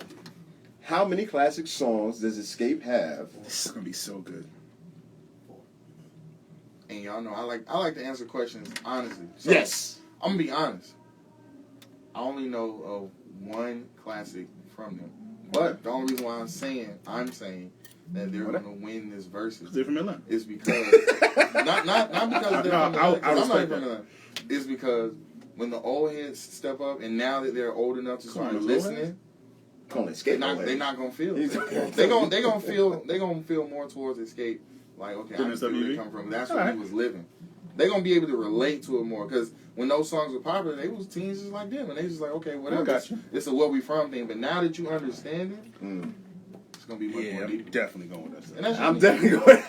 how many classic songs does Escape have? This is going to be so good. And y'all know I like to answer questions honestly. So Yes. I'm gonna be honest. I only know of one classic from them. But the only reason why I'm saying that they're gonna win this Versuz They're from Atlanta. is because not because they're from Atlanta. I'm not even from Atlanta. It's because when the old heads step up, and now that they're old enough to start listening, they're not gonna feel it. They're gonna feel more towards Escape. Like, okay, I understand where they come from. That's where he was living. They're going to be able to relate to it more. Because when those songs were popular, they was teens just like them. And they just like, okay, whatever. It's a what we from thing. But now that you understand it, it's going to be much more deep. I'm definitely going with that. I'm definitely going.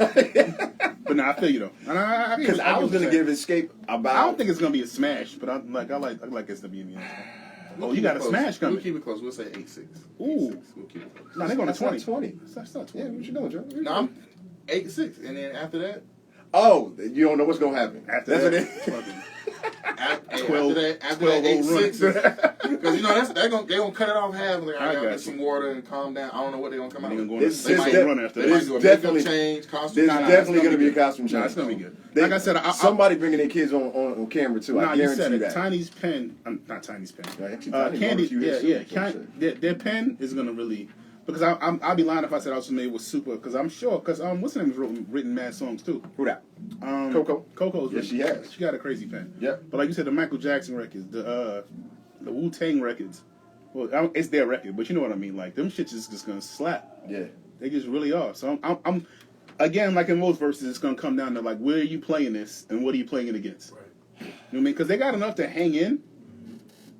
But no, I feel you though. Because I was going to give Escape about. I don't think it's going to be a smash, but I like SWV. You got a smash coming. We'll keep it close. We'll say 8-6. Ooh. We'll keep it close. No, they're going to 20. 20. That's not 20. Yeah, what you doing, Joe? No, I'm 8-6. And then after that. Oh, you don't know what's going to happen. After that, after that 8-6. Because, you know, they're going to cut it off half. Like, I got to get some water and calm down. I don't know what they're going to come out with. There's definitely change, costume change. There's definitely going to be a costume change. It's going to be good. Like I said, somebody bringing their kids on camera, too. I guarantee that. Tiny's pen, not Tiny's pen. Actually, Candy, their pen is going to really... Because I'd be lying if I said I was familiar with Super, because I'm sure, because what's her name has written mad songs too. Who that? Coco. Coco's yes, she has. She got a crazy pen. Yep. But like you said, the Michael Jackson records, the Wu Tang records, well, it's their record, but you know what I mean. Like them shits is just gonna slap. Yeah. They just really are. So I'm again, like in most verses, it's gonna come down to like where are you playing this and what are you playing it against. Right. You know what I mean? Because they got enough to hang in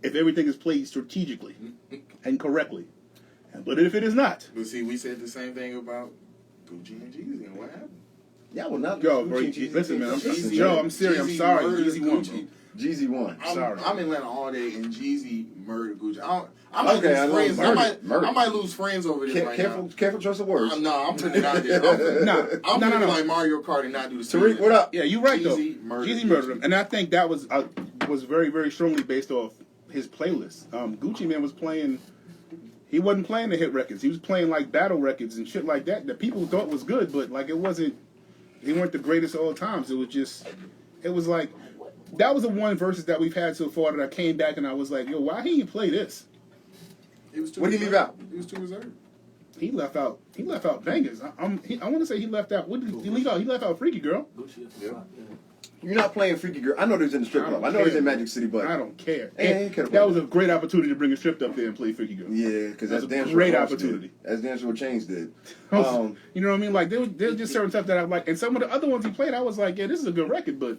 if everything is played strategically and correctly. But if it is not, but see, we said the same thing about Gucci and Jeezy, and what happened? Yeah, well, not Yo, bro, listen, man. Joe, I'm serious. I'm sorry. Jeezy won, bro. Jeezy won. Sorry. I'm in Atlanta all day, and Jeezy murdered Gucci. I might lose friends over this right now. Careful choice of words. No, I'm putting it out there. I'm putting like Mario Kart and not do the Tariq, what up? Yeah, you're right, Jeezy though. Jeezy murdered him. And I think that was very, very strongly based off his playlist. Gucci Man was playing... He wasn't playing the hit records. He was playing like battle records and shit like that people thought was good, but like it wasn't. They weren't the greatest of all times. It was like that was the one verses that we've had so far that I came back and I was like, yo, why didn't you play this? What did he leave out? He was too reserved. He left out bangers. I want to say he left out. What did he leave out? He left out Freaky Girl. You're not playing Freaky Girl. I know there's in the strip club. I know there's in Magic City, but I don't care. That was a great opportunity to bring a strip up there and play Freaky Girl. Yeah, because that's a great opportunity. As Dance Will Change did. You know what I mean? Like there's just certain stuff that I like, and some of the other ones he played, I was like, yeah, this is a good record, but.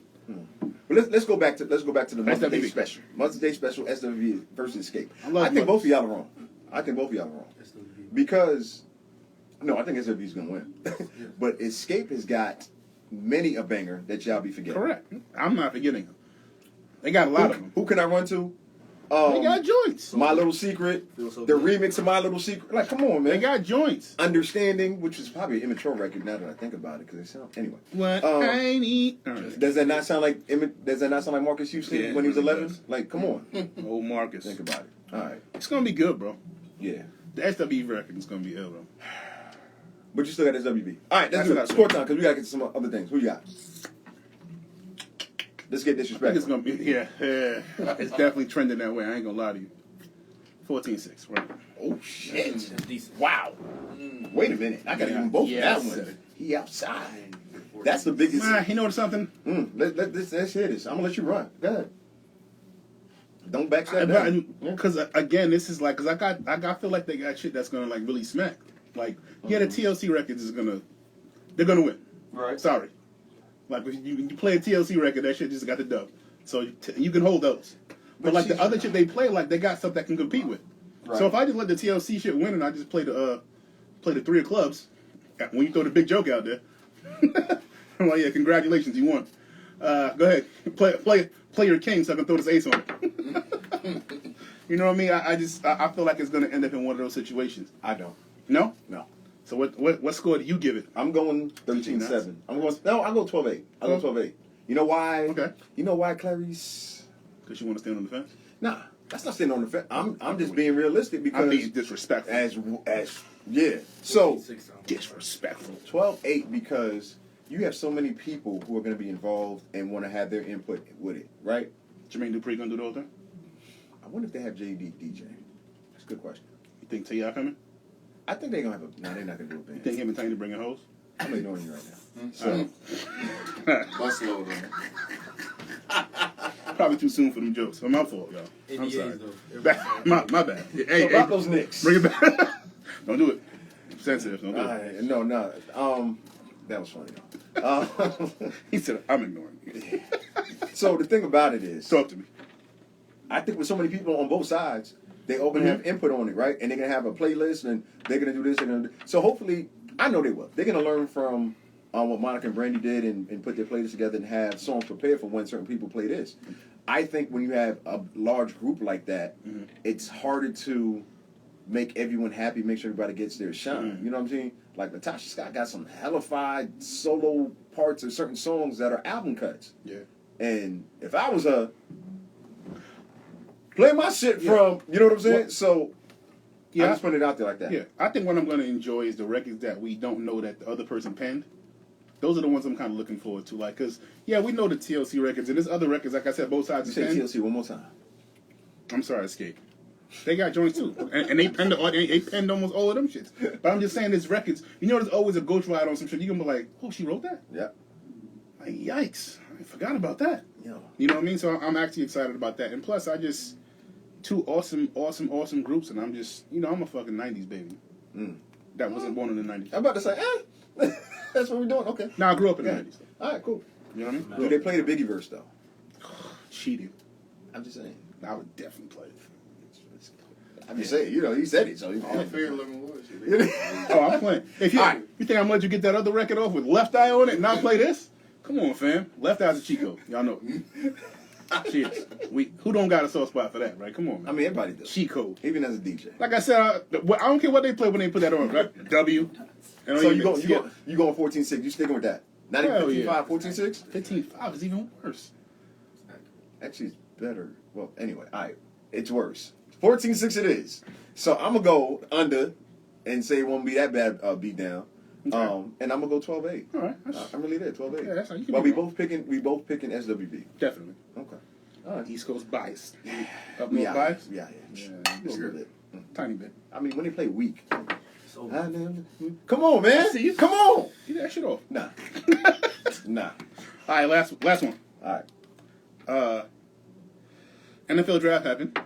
But let's go back to the Mother's Day special. Mother's Day special, SWV versus Escape. I think both of y'all are wrong. Because I think SWV is gonna win. But Escape has got many a banger that y'all be forgetting. Correct. I'm not forgetting them. They got a lot of them. Who can I run to? They got joints. My Little Secret, the remix of My Little Secret. Like, come on, man. They got joints. Understanding, which is probably an immature record now that I think about it, because they sound anyway. What I need. Does that not sound like Marcus Houston when he was 11? Does. Like, come on. Old Marcus. Think about it. All right. It's gonna be good, bro. Yeah. The SWE record is gonna be ill, bro. But you still got SWB. All right, let's do it. Score time, because we gotta get to some other things. Who you got? Let's get I think disrespectful. it's gonna be it's definitely trending that way. I ain't gonna lie to you. 14-6, right? Oh shit! That's decent. Wow. Wait a minute. I gotta give them both that one. He outside. That's the biggest. You know something? Let's hear this. I'm gonna let you run. Go ahead. Don't backstab. Because again, this is like, I feel like they got shit that's gonna like really smack. Like, the TLC records they're gonna win. Right. Sorry. Like, if you play a TLC record, that shit just got the dub. So you can hold those. But like the other shit they play, like they got stuff that can compete with. Right. So if I just let the TLC shit win and I just play the 3 of clubs, when you throw the big joke out there, I'm like, yeah, congratulations, you won. Go ahead, play your king so I can throw this ace on it. You know what I mean? I feel like it's gonna end up in one of those situations. I don't. No? No. So what score do you give it? I'm going 13-7. I'll go 12-8. I'll go 12-8. You know why? Okay. You know why, Clarice? Because you want to stand on the fence? Nah, that's not standing on the fence. I'm just being realistic because I'm being disrespectful. Yeah. So disrespectful. 12-8 because you have so many people who are going to be involved and want to have their input with it, right? Jermaine Dupri gonna do the whole thing? I wonder if they have JD DJ. That's a good question. You think T.I. coming? I think they're gonna have a. No, they're not gonna do a band. You think him and Tiny bringing hoes? I'm ignoring you right now. So, bust load on. Probably too soon for them jokes. But my fault, y'all. I'm sorry. My bad. Hey, so about those Knicks. Bring it back. Don't do it. Sensitive. Don't do it. No. That was funny though. He said, "I'm ignoring you." So the thing about it is, talk to me. I think with so many people on both sides, they all gonna have input on it, right? And they're gonna have a playlist, and they're gonna do this. So hopefully, I know they will. They're gonna learn from what Monica and Brandy did, and put their playlist together and have songs prepared for when certain people play this. I think when you have a large group like that, it's harder to make everyone happy, make sure everybody gets their shine. You know what I'm saying? Like Natasha Scott got some hellified solo parts of certain songs that are album cuts. Yeah. And if I was her, play my shit from, you know what I'm saying? So, I just put it out there like that. Yeah, I think what I'm going to enjoy is the records that we don't know that the other person penned. Those are the ones I'm kind of looking forward to. Like, because, we know the TLC records, and there's other records, like I said, both sides. Say TLC one more time. I'm sorry, Escape. They got joints too, and they penned almost all of them shits. But I'm just saying, there's records. You know, there's always a ghostwriter on some shit. You can be like, "Oh, she wrote that." Yeah. Like, yikes! I forgot about that. Yeah. You know what I mean? So I'm actually excited about that. And plus, two awesome groups, and I'm just, I'm a fucking '90s baby. That wasn't born in the '90s. I'm about to say, that's what we're doing. Okay. Now I grew up in the '90s. All right, cool. You know what I Do mean? they play the Biggie verse though? Cheating. I'm just saying. I would definitely play it. I'm just saying, he said it, so he's all fair looking boys. Oh, I'm playing. If you think I'm letting you get that other record off with Left Eye on it and not play this? Come on, fam. Left Eye's a cheat code. Y'all know it. Cheers. Who don't got a soft spot for that, right? Come on, man. I mean, everybody does. Cheat code. Even as a DJ. Like I said, I don't care what they play when they put that on, right? W. So you going 14-6. You sticking with that? Not even 15-5, 14-6? 15-5 is even worse. Actually, it's better. Well, anyway, all right. It's worse. 14-6 it is. So I'm going to go under and say it won't be that bad beat down. Okay. And I'm going to go 12-8. All right. I'm really there, 12-8. Yeah, that's how you can But we both picking SWB. Definitely. Okay. All right. East Coast bias. Up north bias? Yeah. Just a little bit. Tiny bit. I mean, when they play weak. So, come on, man. See you. Come on. Get that shit off. Nah. Nah. All right, last one. All right. NFL draft happened.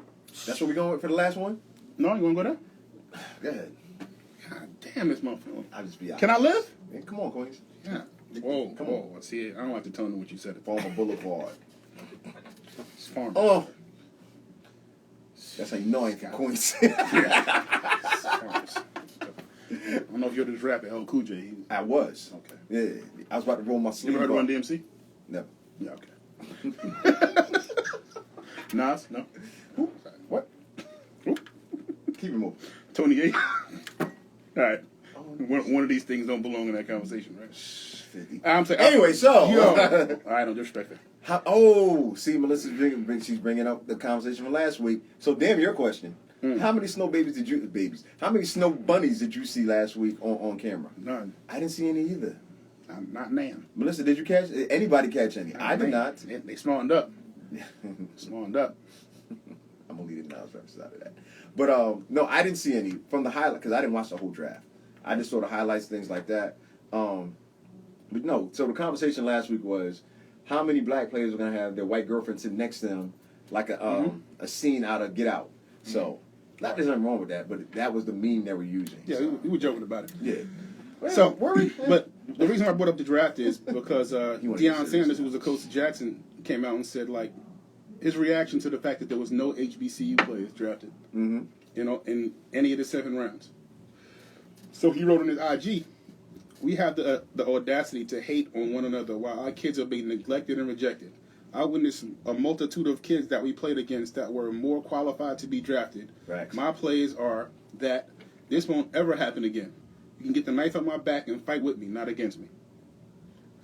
That's what we're going with for the last one? No, you want to go there? Go ahead. God damn, this motherfucker. I'll just be out. Can I live? Yeah, come on, Queens. Yeah. Whoa, come on. See it. I don't like to tell them what you said. Farmer Boulevard. It's farmer. Oh. That's how you know I ain't from Queens. I don't know if you're this rapper, El Cool J. I was. Okay. Yeah. I was about to roll my sleeve. You ever heard of Run DMC? Never. Yeah, okay. Nas? No? Keep it moving. Tony A. All right. One of these things don't belong in that conversation, right? 50. I'm saying. Anyway, so. Yo. All right, no disrespect that. See, Melissa's she's bringing up the conversation from last week. So, damn, your question. How many snow How many snow bunnies did you see last week on camera? None. I didn't see any either. Not nan. Melissa, did you catch anybody catch any? I did not. They smartened up. Smartened up. I'm gonna leave the knowledge reference out of that. But no, I didn't see any from the highlight because I didn't watch the whole draft. I just saw the highlights, things like that. But no, so the conversation last week was how many black players are gonna have their white girlfriend sitting next to them, like a scene out of Get Out. So, there's nothing wrong with that, but that was the meme they were using. Yeah, so. we were joking about it. Yeah. Well, So, but the reason I brought up the draft is because Deion Sanders, who was the coach of Jackson, came out and said, like, his reaction to the fact that there was no HBCU players drafted, you know, in any of the 7 rounds. So he wrote on his IG, we have the audacity to hate on one another while our kids are being neglected and rejected. I witnessed a multitude of kids that we played against that were more qualified to be drafted. Right. My plays are that this won't ever happen again. You can get the knife on my back and fight with me, not against me.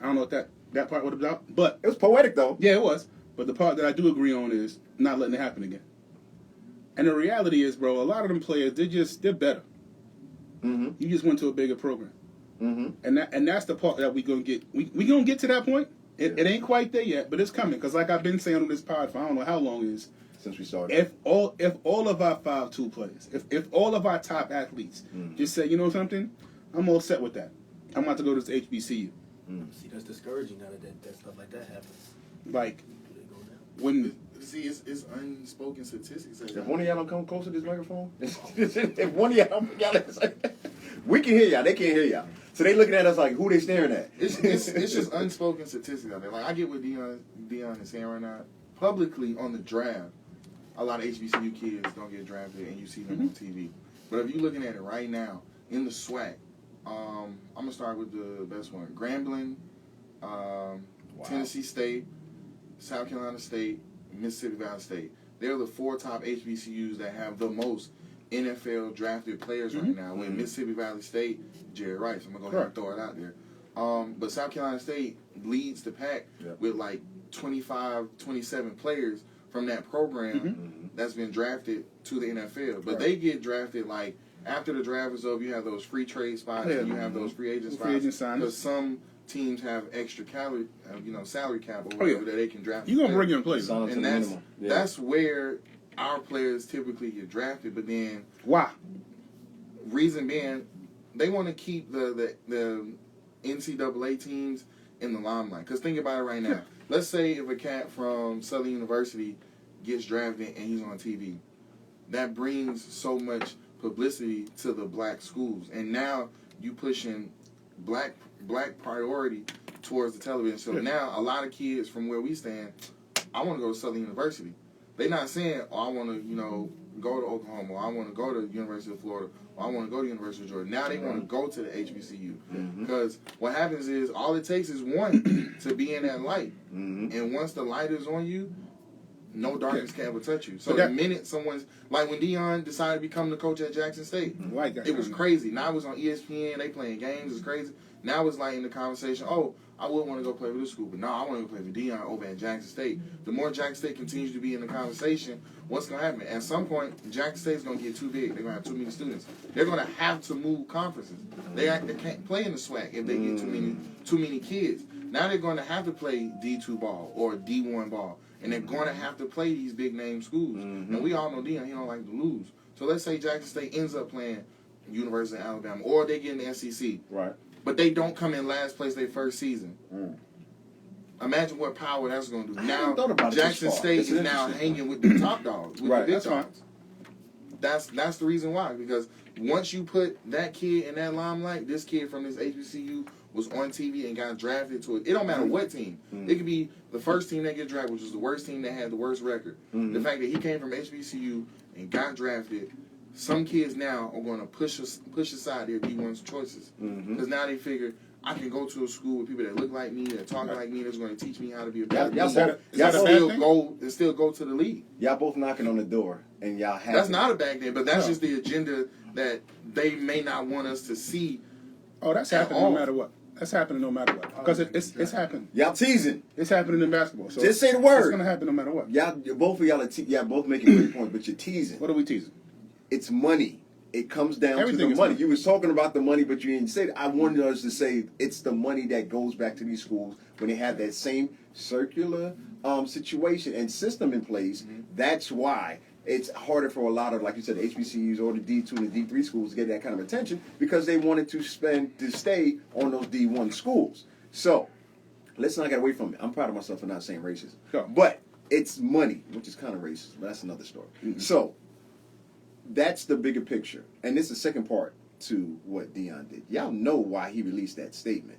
I don't know what that part was about, but it was poetic though. Yeah, it was. But the part that I do agree on is not letting it happen again. And the reality is, bro, a lot of them players, they're better. You just went to a bigger program. And that's the part that we gonna get. We gonna get to that point. It ain't quite there yet, but it's coming. Because like I've been saying on this pod for I don't know how long it is. Since we started. If all of our 5'2" players, if all of our top athletes just say, you know something, I'm all set with that. I'm about to go to this HBCU. See, that's discouraging now that stuff like that happens. Like, when... See, it's unspoken statistics. If one of y'all don't come close to this microphone, if one of y'all we can hear y'all, they can't hear y'all. So they looking at us like, who they staring at? It's just unspoken statistics out there. Like, I get what Deion is saying right now. Publicly on the draft, a lot of HBCU kids don't get drafted, and you see them on TV. But if you're looking at it right now, in the SWAC, I'm going to start with the best one. Grambling, Tennessee State, South Carolina State, Mississippi Valley State. They're the 4 top HBCUs that have the most NFL drafted players right now. With Mississippi Valley State, Jerry Rice. I'm going to go ahead and throw it out there. But South Carolina State leads the pack with like 25, 27 players from that program that's been drafted to the NFL. But they get drafted like after the draft is over, you have those free trade spots and you have those free agent spots. Because some teams have extra salary cap or whatever that they can draft. You're going to bring in players. And that's where our players typically get drafted. But then... Why? Reason being, they want to keep the NCAA teams in the limelight. Because think about it right now. Let's say if a cat from Southern University gets drafted and he's on TV. That brings so much publicity to the black schools. And now you pushing black priority towards the television. So now a lot of kids from where we stand, I want to go to Southern University. They're not saying, I want to, go to Oklahoma, or I want to go to the University of Florida, or I want to go to the University of Georgia. Now they want to go to the HBCU. Because what happens is, all it takes is one to be in that light. And once the light is on you, no darkness can ever touch you. So the minute someone's, like when Deion decided to become the coach at Jackson State, it was crazy. Now it was on ESPN, they playing games, it's crazy. Now it's like in the conversation, I wouldn't want to go play for this school, but no, I want to go play for Deion over at Jackson State. The more Jackson State continues to be in the conversation, what's going to happen? At some point, Jackson State's going to get too big. They're going to have too many students. They're going to have to move conferences. They can't play in the SWAC if they get too many kids. Now they're going to have to play D2 ball or D1 ball, and they're going to have to play these big-name schools. And we all know Deion, he don't like to lose. So let's say Jackson State ends up playing University of Alabama, or they get in the SEC. Right. But they don't come in last place their first season. Imagine what power that's going to do. Now, Jackson State is now hanging with the top dogs, with the big dogs. That's the reason why. Because once you put that kid in that limelight, this kid from this HBCU was on TV and got drafted to it. It don't matter what team. It could be the first team that get drafted, which was the worst team that had the worst record. The fact that he came from HBCU and got drafted, some kids now are going to push aside their D1's choices. Because now they figure, I can go to a school with people that look like me, that talk like me, that's going to teach me how to be a better y'all still go to the league. Y'all both knocking on the door. and y'all have. That's not a bad thing, but that's just the agenda that they may not want us to see. Oh, that's happening no matter what. That's happening no matter what. Because it's happening. Y'all teasing. It's happening in basketball. So just say the word. It's going to happen no matter what. Y'all, both of y'all are y'all both making great points, but you're teasing. What are we teasing? It's money. It comes down Everything to the money. money. You was talking about the money, but you didn't say it. I wanted us to say it's the money that goes back to these schools when they have that same circular situation and system in place. Mm-hmm. That's why it's harder for a lot of, like you said, the HBCUs or the D2 and the D3 schools to get that kind of attention because they wanted to stay on those D1 schools. So let's not get away from it. I'm proud of myself for not saying racism. Sure. But it's money, which is kind of racist, but that's another story. Mm-hmm. So that's the bigger picture. And this is the second part to what Deion did. Y'all know why he released that statement.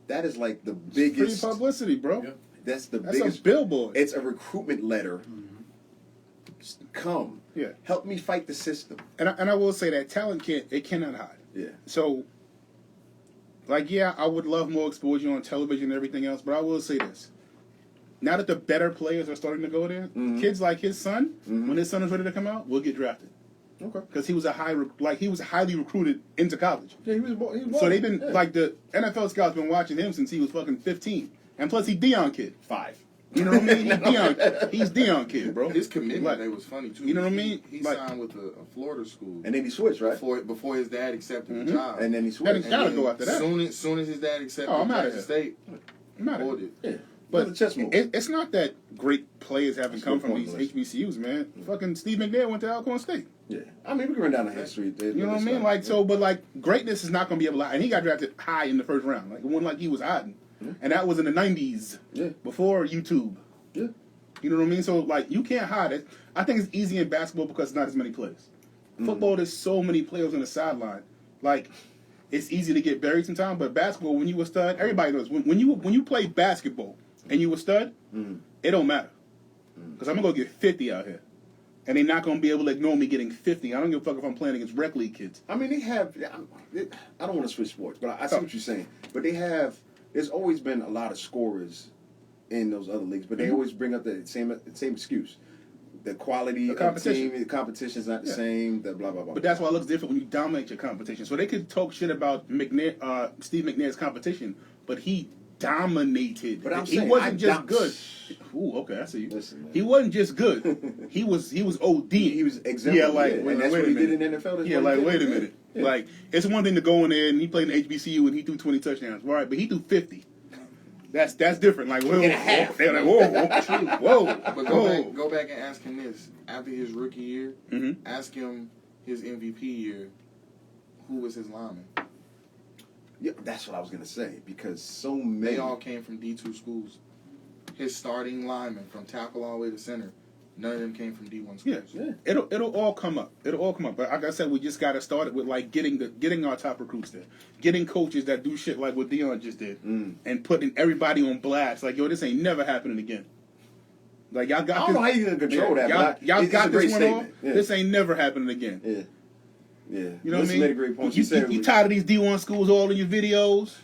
That is like the biggest... Free publicity, bro. Yeah. That's biggest... a billboard. It's a recruitment letter. Mm-hmm. Come. Yeah. Help me fight the system. And I will say that talent cannot hide. Yeah. So, like, yeah, I would love more exposure on television and everything else, but I will say this. Now that the better players are starting to go there, mm-hmm. kids like his son, mm-hmm. when his son is ready to come out, will get drafted. Okay. Because he was highly recruited into college. Yeah, he was born. So they've been like the NFL scouts been watching him since he was fucking 15, and plus he Deion kid 5. You know what I mean? He's Deion kid, bro. His commitment day was funny too. You know what I mean? He signed with a Florida school, and then he switched right before his dad accepted mm-hmm. the job, and then he switched. And he gotta go after that. Soon as his dad accepted the state, I'm out of it. Yeah. But it's not that great players haven't come from these HBCUs, man. Mm-hmm. Fucking Steve McNair went to Alcorn State. Yeah, I mean we can run down the history. You know what I mean? Like so, but like greatness is not going to be able to. And he got drafted high in the first round. Like it wasn't like he was hiding, and that was in the '90s, before YouTube. Yeah, you know what I mean. So like you can't hide it. I think it's easy in basketball because not as many players. Mm-hmm. Football, there's so many players on the sideline. Like it's easy to get buried sometimes. But basketball, when you a stud, everybody knows when you play basketball and you a stud, it don't matter because I'm gonna go get 50 out here. And they're not going to be able to ignore me getting 50. I don't give a fuck if I'm playing against rec league kids. I mean, they have... I don't want to switch sports, but I see what you're saying. But they have... There's always been a lot of scorers in those other leagues, but they always bring up the same excuse. The quality of the team, the competition's not the same, the blah, blah, blah. But that's why it looks different when you dominate your competition. So they could talk shit about Steve McNair's competition, but he dominated. But he wasn't just good. Ooh, okay, I see you. Listen, man. He wasn't just good. He was OD. He was exemplary. Yeah, like and that's what he did in the NFL. Yeah, like wait a minute. Yeah. Like it's one thing to go in there and he played in HBCU and he threw 20 touchdowns, right? But he threw 50. That's different. Like whoa, and a half. They're like whoa. But go back and ask him this after his rookie year. Mm-hmm. Ask him his MVP year. Who was his lineman? Yeah, that's what I was gonna say because so many. They all came from D2 schools. His starting linemen from tackle all the way to center, none of them came from D1 schools. Yeah. It'll all come up. But like I said, we just got to start it with like getting our top recruits there, getting coaches that do shit like what Deion just did, and putting everybody on blast. Like yo, this ain't never happening again. Like y'all got. I don't know how you gonna control that. Y'all got this one off. Yeah. This ain't never happening again. Yeah. Yeah. You know what I mean? Made a great point. You tired of these D1 schools all in your videos?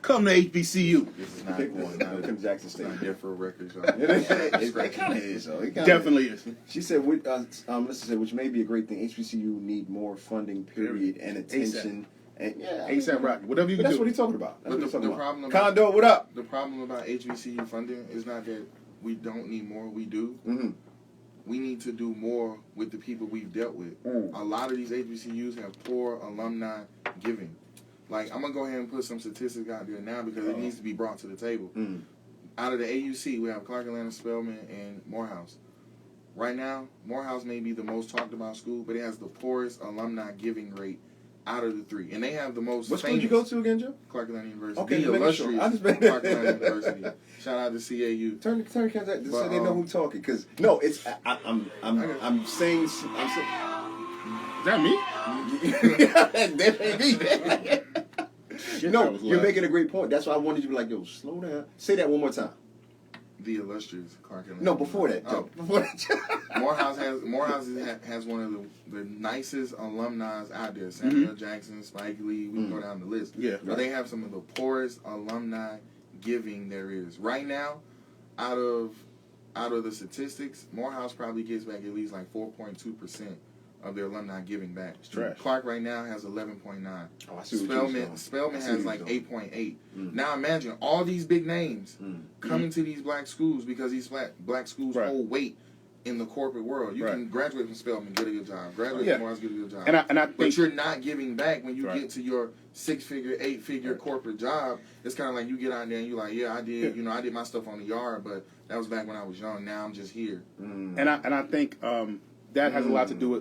Come to HBCU. This is not big one. Come Jackson State. Not there for records. It kind of is, though. Definitely is. She said, which may be a great thing. HBCU need more funding, period, and attention. And ASAP Rocky. Whatever you can do. That's what he's talking about. But the problem Condo, what up? The problem about HBCU funding is not that we don't need more. We do. Mm-hmm. We need to do more with the people we've dealt with. A lot of these HBCUs have poor alumni giving. Like, I'm going to go ahead and put some statistics out there now because it needs to be brought to the table. Out of the AUC, we have Clark Atlanta, Spelman, and Morehouse. Right now, Morehouse may be the most talked about school, but it has the poorest alumni giving rate out of the three. And they have the most What school did you go to again, Joe? Clark Atlanta University. Okay, the illustrious Clark Atlanta University. Shout out to CAU. Turn contact so they know who's talking. Because, no, it's... I'm saying... Is that me? That ain't me. No, you're making a great point. That's why I wanted you to be like, yo, slow down. Say that one more time. The illustrious Clark Atlanta. No, before that. Oh. Before that. Morehouse has one of the nicest alumni out there. Samuel Jackson, Spike Lee. We can go down the list. Yeah, but they have some of the poorest alumni giving there is right now. Out of out of the statistics, Morehouse probably gets back at least like 4.2% of their alumni giving back. It's trash. Clark right now has 11.9. Oh, I see what you're doing. Spelman has like 8.8. Mm. Now imagine all these big names coming to these black schools because these black schools hold weight in the corporate world. You can graduate from Spelman, get a good job. Graduate from Morehouse, get a good job. And I think, but you're not giving back when you get to your 6-figure, 8-figure corporate job. It's kind of like you get out there and you're like, yeah, I did. You know, I did my stuff on the yard, but that was back when I was young. Now I'm just here. And I think that has a lot to do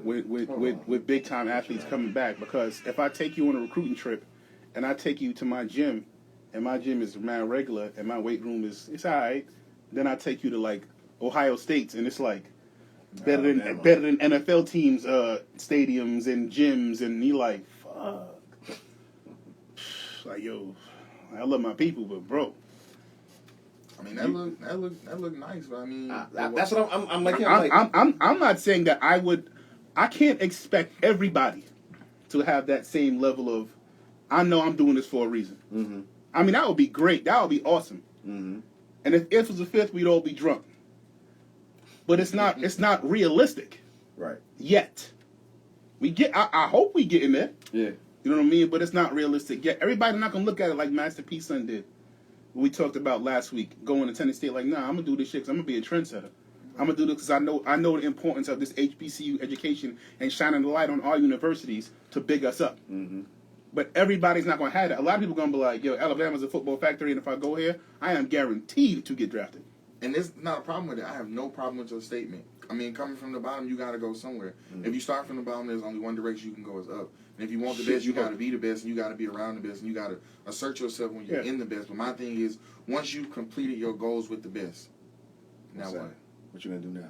with big time athletes coming back, because if I take you on a recruiting trip and I take you to my gym and my gym is mad regular and my weight room it's all right, then I take you to like Ohio State's and it's like better than NFL teams stadiums and gyms, and you like, fuck, like, yo, I love my people, but bro, I mean, that look nice, but I mean, that's what I'm like. I'm not saying that I can't expect everybody to have that same level of, I know I'm doing this for a reason. Mm-hmm. I mean, that would be great. That would be awesome. Mm-hmm. And if it was the 5th, we'd all be drunk. But it's not. It's not realistic. Right. Yet. I hope we get in there. Yeah. You know what I mean? But it's not realistic yet. Everybody's not gonna look at it like Master P's son did. We talked about last week, going to Tennessee State. Like, nah, I'm gonna do this shit because I'm gonna be a trendsetter. I'm gonna do this because I know the importance of this HBCU education and shining the light on our universities to big us up. Mm-hmm. But everybody's not gonna have that. A lot of people gonna be like, yo, Alabama's a football factory, and if I go here, I am guaranteed to get drafted. And there's not a problem with it. I have no problem with your statement. I mean, coming from the bottom, you got to go somewhere. If you start from the bottom, there's only one direction you can go, is up. And if you want the best, you got to be the best, and you got to be around the best, and you got to assert yourself when you're in the best. But my thing is, once you've completed your goals with the best, now what? What you gonna do now?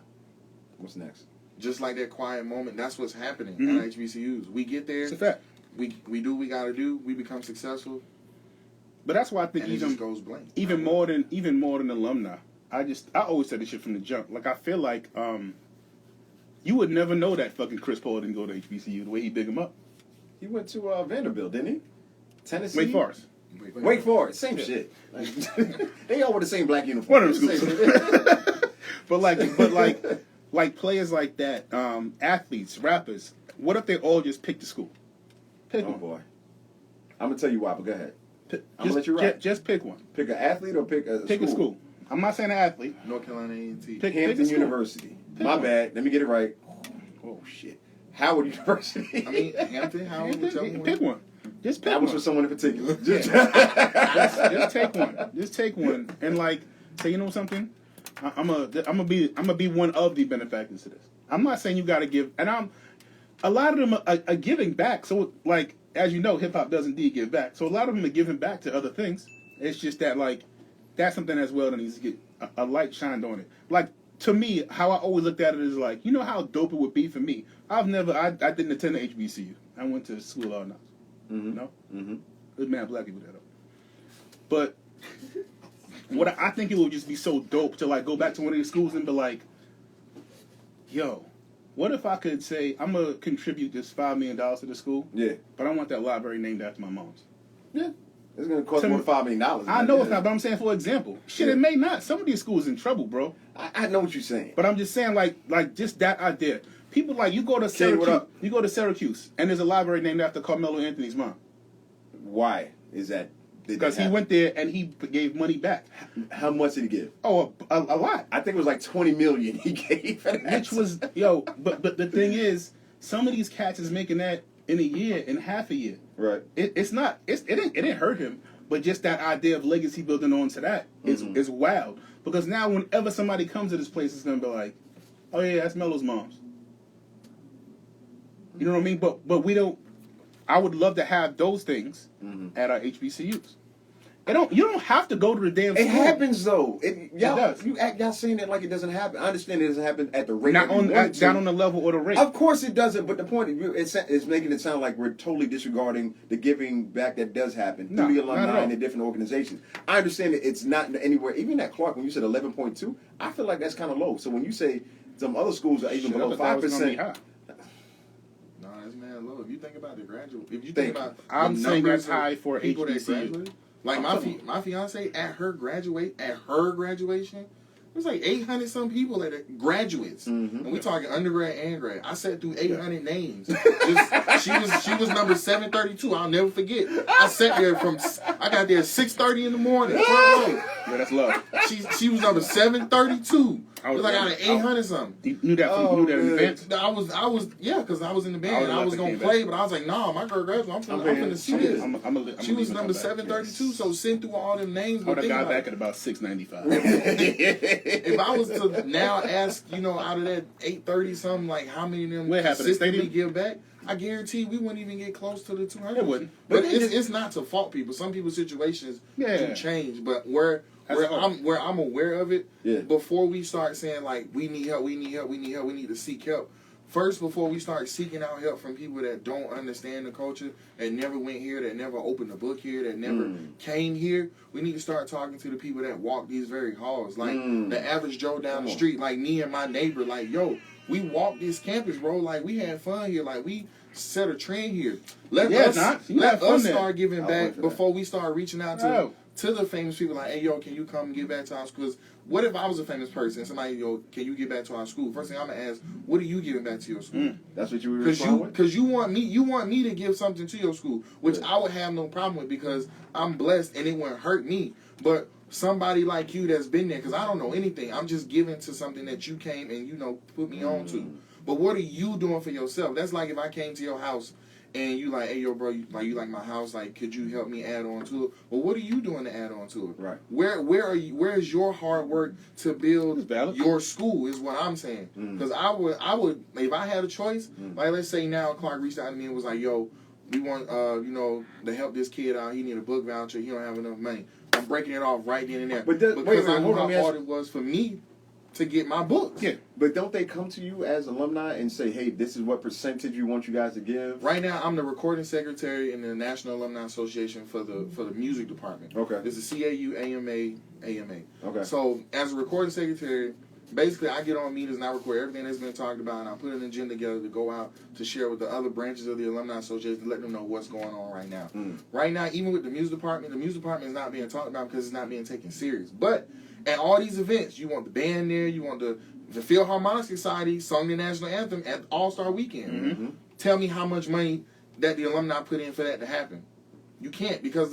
What's next? Just like that quiet moment, that's what's happening at HBCUs. We get there. It's a fact. We do what we got to do. We become successful. But that's why I think and it just goes blank. Even more than alumni. I always said this shit from the jump. Like, I feel like you would never know that fucking Chris Paul didn't go to HBCU the way he big him up. He went to Vanderbilt, didn't he? Tennessee. Wake Forest. Wake Forest, same shit. Like, they all wear the same black uniform. One of them schools. but players like that, athletes, rappers. What if they all just pick the school? Pick one. Boy, I'm gonna tell you why. But go ahead. I'm gonna let you just pick one. Pick an athlete or pick a school. I'm not saying an athlete. North Carolina A&T. Pick Hampton University. My bad. Let me get it right. Oh shit. Howard University. I mean, Hampton. Howard. Pick one. Just pick one. That was for someone in particular. Just take one. Just take one. And like, say, you know something? I'm gonna be one of the benefactors to this. I'm not saying you got to give, and a lot of them are giving back. So like, as you know, hip hop does indeed give back. So a lot of them are giving back to other things. It's just that like, that's something as well that needs to get a light shined on it. Like, to me, how I always looked at it is like, you know how dope it would be for me. I didn't attend the HBCU. I went to school all night. Mm-hmm. No? Mm-hmm. There's mad black people there though. But what I think it would just be so dope to like go back to one of these schools and be like, yo, what if I could say I'm gonna contribute this $5 million to the school? Yeah. But I want that library named after my mom's. Yeah. It's gonna cost more than $5 million. I know it's not, but I'm saying for example. Shit, it may not. Some of these schools in trouble, bro. I know what you're saying. But I'm just saying like just that idea. People like you go to Syracuse, and there's a library named after Carmelo Anthony's mom. Why is that? Because he went there and he gave money back. How much did he give? Oh, a lot. I think it was like $20 million he gave for that. Which was but the thing is, some of these cats is making that in a year, in half a year. Right. It didn't hurt him, but just that idea of legacy building onto that is wild. Because now whenever somebody comes to this place, it's gonna be like, oh yeah, that's Melo's mom's. You know what I mean? But we don't. I would love to have those things at our HBCUs. You don't have to go to the damn school. It happens though. It does. Y'all saying it like it doesn't happen. I understand it doesn't happen at the rate. Not down on the level or the rate. Of course it doesn't. But the point is making it sound like we're totally disregarding the giving back that does happen through the alumni and the different organizations. I understand that it's not anywhere. Even at Clark, when you said 11.2, I feel like that's kind of low. So when you say some other schools are even below 5%. If you think about the graduate, if you think about, I'm saying that's high for people HBCU. that graduate. Like my fiance at her graduation, It was like 800 some people at it, graduates, and we talking undergrad and grad. I sat through 800 names. She was number 732. I'll never forget. I sat there I got there at 6:30 in the morning. Yeah, that's love. She was number 732. It was like out of 800 something. You knew that in advance? I was because I was in the band. I was gonna play, but I was like, nah, my girl graduated. I'm finna see this. She was number 732, so sitting through all them names. I would have got back at about 695. If I was to now ask, out of that 830 something, like how many of them consistently give back, I guarantee we wouldn't even get close to the 200. It wouldn't. But it's not to fault people. Some people's situations do change, but where I'm aware of it, before we start saying like we need help, we need to seek help. First, before we start seeking out help from people that don't understand the culture, that never went here, that never opened a book here, that never came here, we need to start talking to the people that walk these very halls. Like the average Joe down the street, like me and my neighbor, like, yo, we walked this campus, bro. Like, we had fun here. Like, we set a trend here. Let us start giving back before we start reaching out to the famous people. Like, hey, yo, can you come and give back to our schools? What if I was a famous person and somebody, yo, can you give back to our school? First thing I'm going to ask, what are you giving back to your school? That's what you were responding with? Because you want me to give something to your school, which I would have no problem with because I'm blessed and it wouldn't hurt me. But somebody like you that's been there, because I don't know anything. I'm just giving to something that you came and, put me on to. But what are you doing for yourself? That's like if I came to your house and you like, hey, yo, bro, you like my house, like, could you help me add on to it? Well, what are you doing to add on to it? Right. Where's your hard work to build your school is what I'm saying. Because I would, if I had a choice, like, let's say now Clark reached out to me and was like, yo, we want, to help this kid out. He need a book voucher. He don't have enough money. I'm breaking it off right then and there. Because I knew how hard it was for me to get my books. Yeah, but don't they come to you as alumni and say, hey, this is what percentage we want you guys to give? Right now, I'm the recording secretary in the National Alumni Association for the music department. Okay. This is CAU, AMA. Okay. So, as a recording secretary, basically, I get on meetings and I record everything that's been talked about, and I put an agenda together to go out to share with the other branches of the Alumni Association to let them know what's going on right now. Right now, even with the music department is not being talked about because it's not being taken serious. But at all these events, you want the band there, you want the Philharmonic Society sung the national anthem at All-Star Weekend. Tell me how much money that the alumni put in for that to happen. You can't, because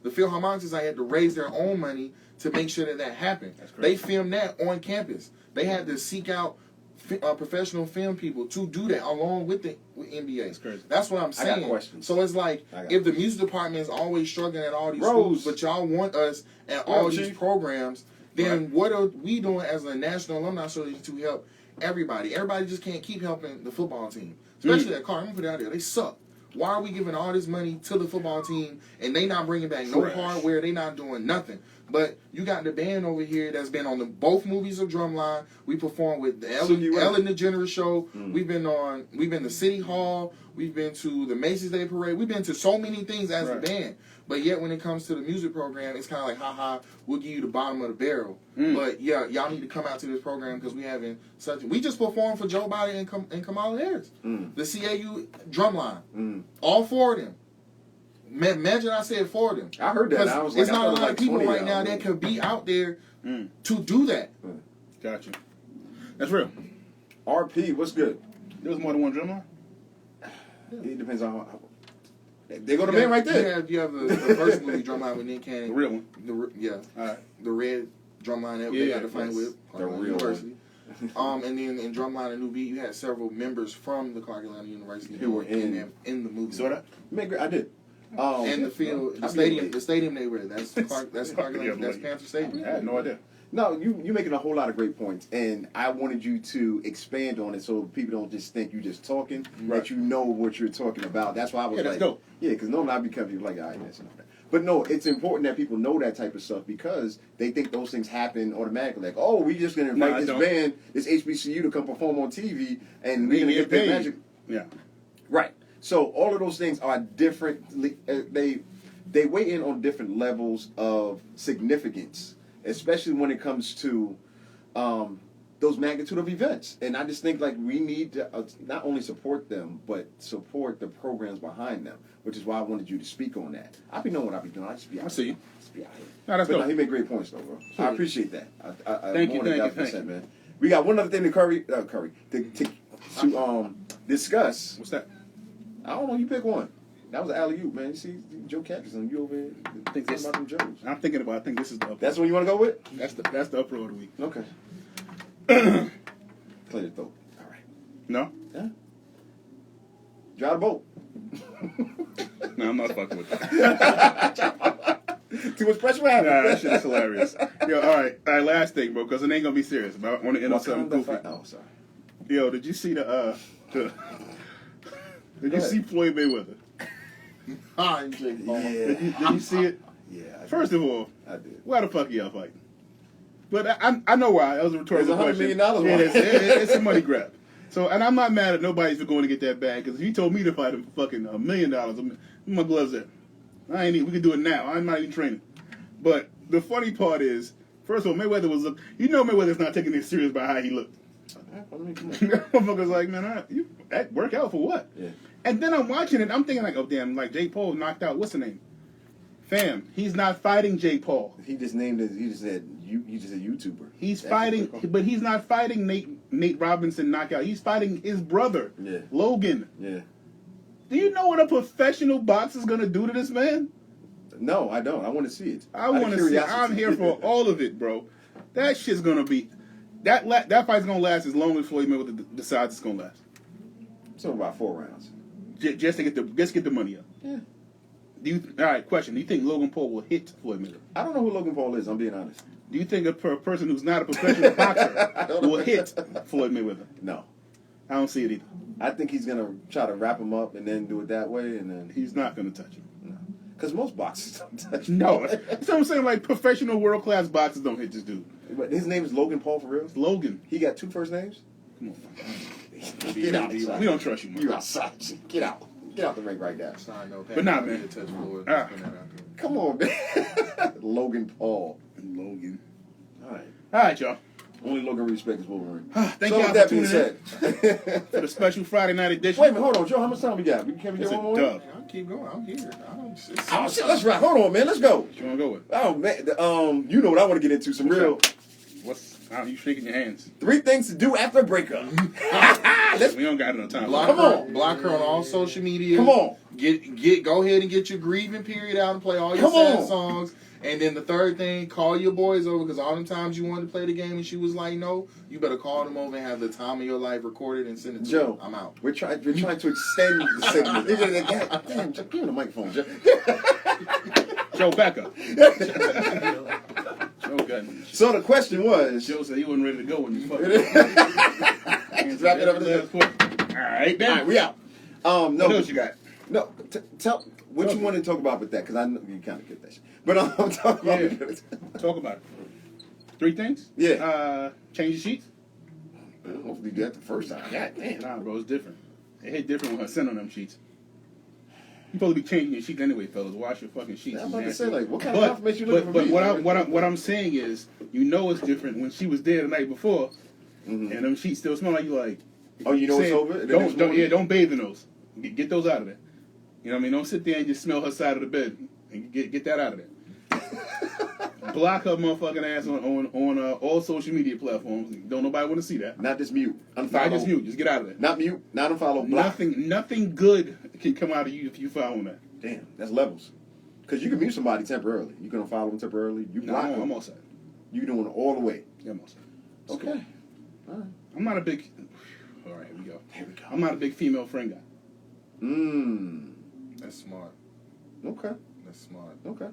the Philharmonic Society had to raise their own money to make sure that happened. They filmed that on campus. They had to seek out professional film people to do that along with NBA. That's crazy. That's what I'm saying. I got questions. So it's like, if the music department is always struggling at all these schools, but y'all want us at all these programs, then what are we doing as a National Alumni Association to help everybody? Everybody just can't keep helping the football team. Especially at Clark. I'm going to put it out there. They suck. Why are we giving all this money to the football team and they not bringing back no hardware? They not doing nothing. But you got the band over here that's been on both movies of Drumline. We performed with the Ellen DeGeneres show. We've been to City Hall. We've been to the Macy's Day Parade. We've been to so many things as a band. But yet when it comes to the music program, it's kind of like, haha, we'll give you the bottom of the barrel. But yeah, y'all need to come out to this program because we having we just performed for Joe Biden and Kamala Harris. The CAU Drumline. All four of them. Imagine I said four of them. I heard that. I was like, it's not a lot of people right now that could be out there to do that. Gotcha. That's real. RP, what's good? There was more than one drummer? It depends on how. They go to man right there. You have the first movie Drumline with Nick Cannon. The real one. All right. The red Drumline that they got to find with the real University. And then in Drumline and New Beat, you had several members from the Clark Atlanta University who were in the movie. Saw that? I did. And the field, the stadium they were. That's Clark. That's Panther Stadium. I had no idea. No, you're making a whole lot of great points, and I wanted you to expand on it so people don't just think you're just talking, that you know what you're talking about. That's why I was like, dope. Yeah, because normally I become people like, all right, that's enough. But no, it's important that people know that type of stuff because they think those things happen automatically. Like, oh, we just gonna invite this band, this HBCU to come perform on TV, and we're gonna get paid magic. Yeah, right. So all of those things are different. They weigh in on different levels of significance, especially when it comes to those magnitude of events. And I just think like we need to not only support them, but support the programs behind them, which is why I wanted you to speak on that. I be knowing what I be doing. I just be out I see you. Just be out here. No, that's But dope. no, he made great points though, bro. I appreciate that. Thank you, more than thank you. 1,000%, man. We got one other thing to discuss. What's that? I don't know. You pick one. That was an alley-oop, man. You see Joe Catcherson, you over here thinking about them Joes. I think this is the upload. That's the one you want to go with? That's the upload of the week. Okay. Clear the throat. All right. No? Yeah. Drive the boat. No, I'm not fucking with that. Too much pressure for happening. Nah, that shit is hilarious. Yo, all right, last thing, bro, because it ain't gonna be serious. But I want to end on something goofy. Oh, sorry. Yo, did you see did you see Floyd Mayweather? I'm Jake Paul. Yeah. Did you see it? Yeah. I did. First of all, I did. why the fuck are y'all fighting? But I know why. That was a rhetorical There's $100 question. million Yeah, one. it's a money grab. So, and I'm not mad at nobody for going to get that bag, because if he told me to fight him for fucking $1 million, my gloves in. I ain't even, we can do it now. I'm not even training. But the funny part is, first of all, Mayweather was Mayweather's not taking this serious by how he looked. I mean, come on. Motherfucker's like, man, you work out for what? Yeah. And then I'm watching it, I'm thinking like, oh damn, like Jake Paul knocked out, what's the name? Fam, he's not fighting Jake Paul. He just named it. He just said YouTuber. He's That's fighting, what they call- but he's not fighting Nate Robinson knockout. He's fighting his brother, Yeah. Logan. Yeah. Do you know what a professional boxer's gonna do to this man? No, I don't. I want to see it. I want to see. I'm here for all of it, bro. That shit's gonna be that fight's gonna last as long as Floyd Mayweather decides it's gonna last. So about 4 rounds. Just to get the money up. Yeah. All right, question. Do you think Logan Paul will hit Floyd Mayweather? I don't know who Logan Paul is. I'm being honest. Do you think a person who's not a professional boxer will hit Floyd Mayweather? No. I don't see it either. I think he's gonna try to wrap him up and then do it that way, and then He's not gonna touch him. because most boxers don't touch. No, that's what I'm saying. Like professional world class boxers don't hit this dude. But his name is Logan Paul for real. It's Logan. He got 2 first names. Come on. Get out. We don't trust you, man. You outside. Get out. Get out the ring right now. Sorry, no, But nah, man. Touch Floyd. Ah. Put that out there. Come on, man. Logan Paul. Logan. All right. All right, y'all. Only Logan we respect is Wolverine. Thank So y'all with that for being tuning in said, for the special Friday night edition. wait a minute, hold on, Joe. How much time we got? Can we It's get a one more? dub. I'll keep going. I'm here. Oh shit, let's rock. Hold on, man. Let's go. What you want to go with? Oh man, you know what I want to get into? Some real You shaking your hands? 3 things to do after a breakup. We don't got enough time. Block Come her, on. block her on all social media. Come on. Go ahead and get your grieving period out and play all your Come sad on. songs. And then the third thing, call your boys over, because all them times you wanted to play the game and she was like, no, you better call them over and have the time of your life recorded and send it to Joe, them. I'm out. We're trying to extend the segment. Damn, Joe, give me the microphone, Joe. Joe, back up. Joe got So the question was, Joe said he wasn't ready to go when you fucking. wrap it up. All right, All right, we out. No, What else you got? No, tell what you want to talk about with that, because I know you kind of get that shit. But I'm talking about Talk about it. 3 things? Yeah. Change your sheets? Hopefully you did that the first time. God damn. Nah, bro, it's different. It hit different when I sent on them sheets. You supposed to be changing your sheets anyway, fellas. Wash your fucking sheets. I'm you about to nasty. say, like, what kind of confirmation you looking But for me? what I'm saying is, you know it's different when she was there the night before, Mhm. and them sheets still smell like you like. Oh, you know it's saying, over? The next morning? Don't bathe in those. Get those out of there. You know what I mean? Don't sit there and just smell her side of the bed. And get that out of there. Block her motherfucking ass on all social media platforms. Don't nobody want to see that. Not just mute. Unfollow. Not just mute. Just get out of there. Not mute. Not unfollow. Block. Nothing good can come out of you if you follow that. Damn, that's levels. Because you can mute somebody temporarily. You can unfollow them temporarily. You block them. I'm all set. You doing it all the way. Yeah, I'm all set. It's Okay. cool. All right. I'm not a big. All right, here we go. Here we go. I'm not a big female friend guy. That's smart. Okay. That's smart. Okay.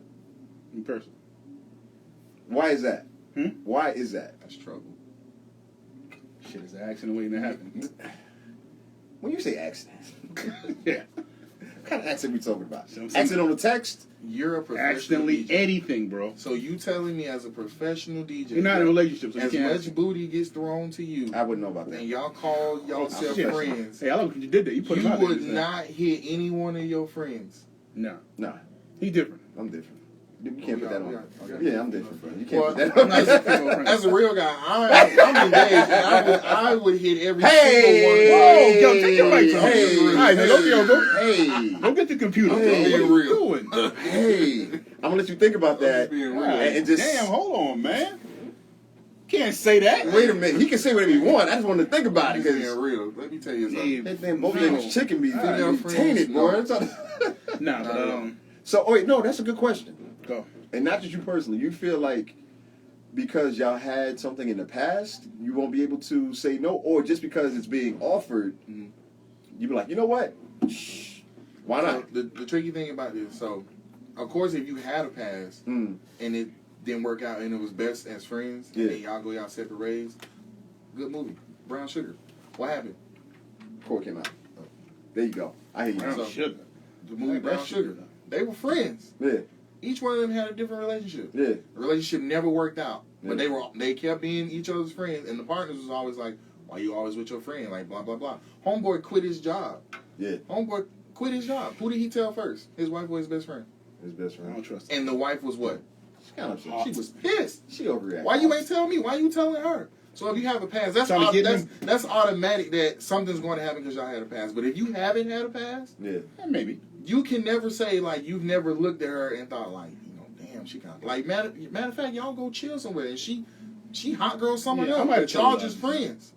In person. Why is that? Hmm? Why is that? That's trouble. Shit is an accident waiting to happen. When you say accident, Yeah. what kind of accident we talking about? So I'm saying- Accident on the text? You're a professional Accidentally DJ. anything, bro. So you telling me as a professional DJ, You're not in a relationship, so you as can't. much booty gets thrown to you, I wouldn't know about and that. y'all call yourself Shit. friends, Hey, I love what you did there. You put him you out there would just now. not hit any one of your friends. No. Nah, He different. I'm different. You can't put that on. Okay. Yeah, I'm different, bro. You can't put that on. As a real guy, I'm engaged, and I would hit every single one. Whoa, yo, take your mic from me. Hey, All right, now Hey, go get your computer. Hey, what are you doing? hey, I'm gonna let you think about that. And just damn, hold on, man. Can't say that. Wait a minute. He can say whatever he wants. I just want to think about it Being because real. Let me tell you something. that damn both niggas chicken be tainted, no. boy. Nah, but So, oh wait, no, that's a good question. Go. And not just you personally. You feel like because y'all had something in the past, you won't be able to say no, or just because it's being offered, you be like, you know what? Why not? So the tricky thing about this, so of course, if you had a past and it didn't work out and it was best as friends, and then y'all go y'all separate ways, good movie. Brown Sugar. What happened? Court came out. Oh, there you go. I hear you. Brown Sugar. The movie Brown Sugar. They were friends. Yeah. Each one of them had a different relationship. Yeah. The relationship never worked out. But they kept being each other's friends, and the partners was always like, why you always with your friend? Like, blah, blah, blah. Homeboy quit his job. Yeah. Homeboy quit his job. Who did he tell first? His wife or his best friend? His best friend. I don't trust And the wife was what? She kind of upset. She was pissed. She overreacted. Why you ain't tell me? Why you telling her? So if you have a past, that's automatic that something's going to happen because y'all had a past. But if you haven't had a past, maybe. You can never say, like, you've never looked at her and thought, like, you know, damn, she kind of... Like, matter of fact, y'all go chill somewhere, and she hot girl someone else. But y'all just friends.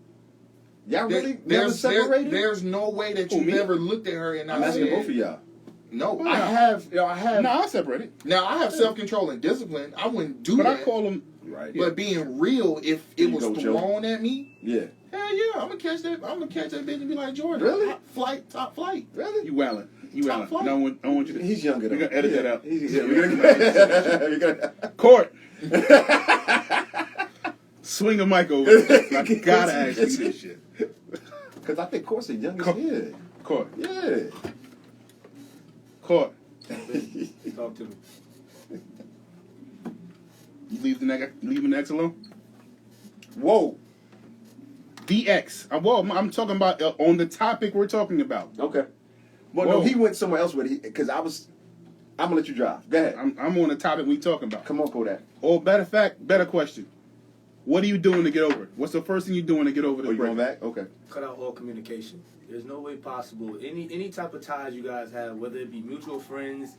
Y'all really never separated? There's no way that you never looked at her and not I'm asking said, both of y'all. No. I have... No, I separated. Now, I have self-control and discipline. I wouldn't do that. But I call them... Right. But being real, if it was thrown at me... Yeah. Hell yeah, I'm gonna catch that bitch and be like, Jordan, really? Top flight. Really? You wildin'. I don't want you to. He's younger. We're gonna edit that out. We're gonna Court. Swing a mic over. I gotta ask you this shit. Because I think Court's the youngest here. Court. Yeah. Court. Talk to me. You leaving the X alone? Whoa. The X. I'm talking about on the topic we're talking about. Okay. Well, no, he went somewhere else with it because I'm gonna let you drive. Go ahead. I'm on the topic we talking about. Come on, Kodak. Or better question. What are you doing to get over it? What's the first thing you're doing to get over the break? You going back? Okay. Cut out all communication. There's no way possible. Any type of ties you guys have, whether it be mutual friends,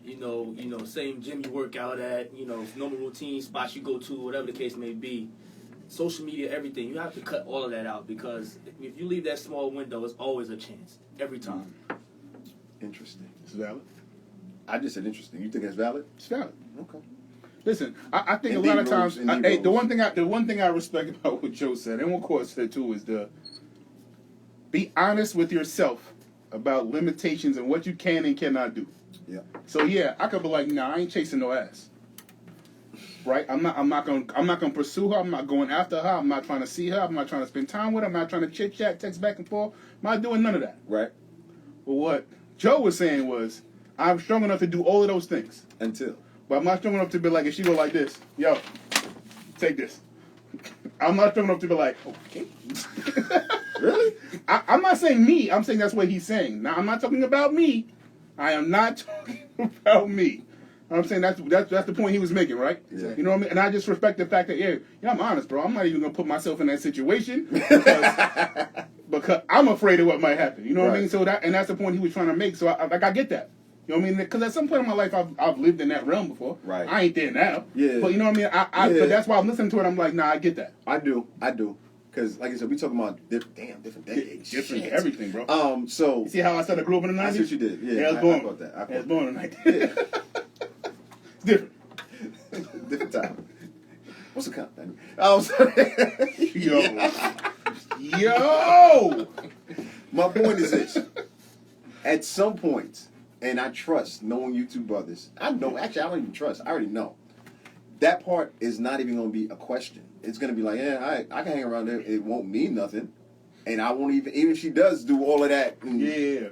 you know, same gym you work out at, normal routine spots you go to, whatever the case may be. Social media, everything. You have to cut all of that out because if you leave that small window, it's always a chance. Every time. Interesting. It's valid. I just said interesting. You think that's valid? It's valid. Okay. Listen, I think a lot of times, the one thing I respect about what Joe said, and what Court said too, is to be honest with yourself about limitations and what you can and cannot do. Yeah. So yeah, I could be like, nah, I ain't chasing no ass. Right? I'm not gonna pursue her. I'm not going after her. I'm not trying to see her. I'm not trying to spend time with her. I'm not trying to chit chat, text back and forth. I'm not doing none of that. Right. But what Joe was saying was, I'm strong enough to do all of those things. But I'm not strong enough to be like, if she go like this, yo, take this. I'm not strong enough to be like, okay. Really? I'm not saying me. I'm saying that's what he's saying. Now, I'm not talking about me. I am not talking about me. I'm saying that's the point he was making, right? Yeah. You know what I mean? And I just respect the fact that, I'm honest, bro. I'm not even going to put myself in that situation because I'm afraid of what might happen. You know what I mean? So that's the point he was trying to make. So I get that. You know what I mean? Because at some point in my life, I've lived in that realm before. Right. I ain't there now. Yeah. But you know what I mean? But that's why I'm listening to it. I'm like, nah, I get that. I do. Because, like I said, we talking about different decades. Different everything, bro. So you see how I said I grew up in the 90s? That's what you did. Yeah, I was born. About that. I was born in the 90s. It's different. Different time. What's the count, man? I'm sorry. Yo! My point is this. At some point, and I trust knowing you two brothers. I know. Actually, I don't even trust. I already know. That part is not even going to be a question. It's going to be like, I can hang around there. It won't mean nothing. And I won't even if she does do all of that. Yeah.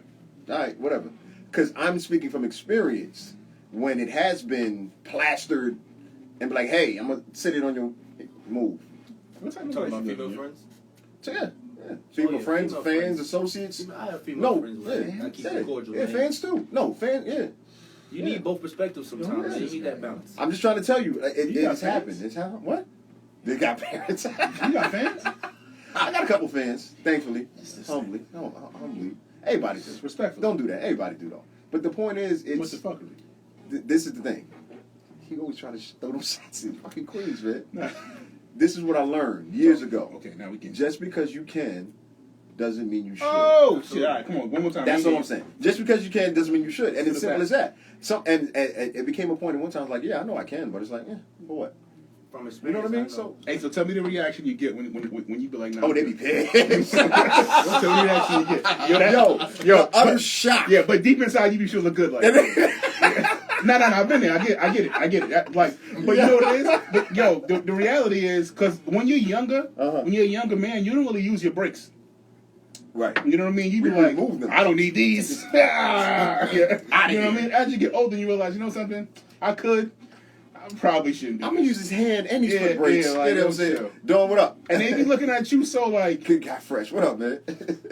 All right, whatever. Because I'm speaking from experience when it has been plastered and be like, hey, I'm going to sit it on your move. What type of talking about female friends? So, yeah. Female friends, fans, associates. I have female friends. I keep it cordial. Yeah, fans too. No, fans, yeah. You need both perspectives sometimes. Man. You need that balance. I'm just trying to tell you, it's fans? happened. It's happened. What? They got parents. You got fans? I got a couple fans, thankfully. Humbly. No, humbly. Everybody does. Respectfully. Don't do that. Everybody do, though. But the point is, it's... What's the fuckery? This is the thing. He always trying to throw them shots in fucking Queens, man. This is what I learned years ago. Okay, now we can. Just because you can doesn't mean you should. Oh, shit. All right, come on. One more time. That's all I'm saying. Just because you can doesn't mean you should. And it's simple as that. So, and it became a point at one time, I was like, yeah, I know I can, but it's like, yeah, but what? From experience, You know what I mean? So, hey, so tell me the reaction you get when you be like, nah. oh, they be pissed. Tell me the reaction you get. Yo, I'm shocked. Yeah, but deep inside you be sure look good. Like, no, I've been there. I get it. Like, but you know what it is? But, yo, the reality is, because when you're younger, when you're a younger man, you don't really use your brakes. Right. You know what I mean? You be We like, remove them. I don't need these. Yeah. You know what I mean? As you get older, you realize, you know something? I probably shouldn't do I'm going to use his hand and his foot brakes. like, you know what I'm saying? Doing what up? And they be looking at you so like, Good guy fresh. What up, man?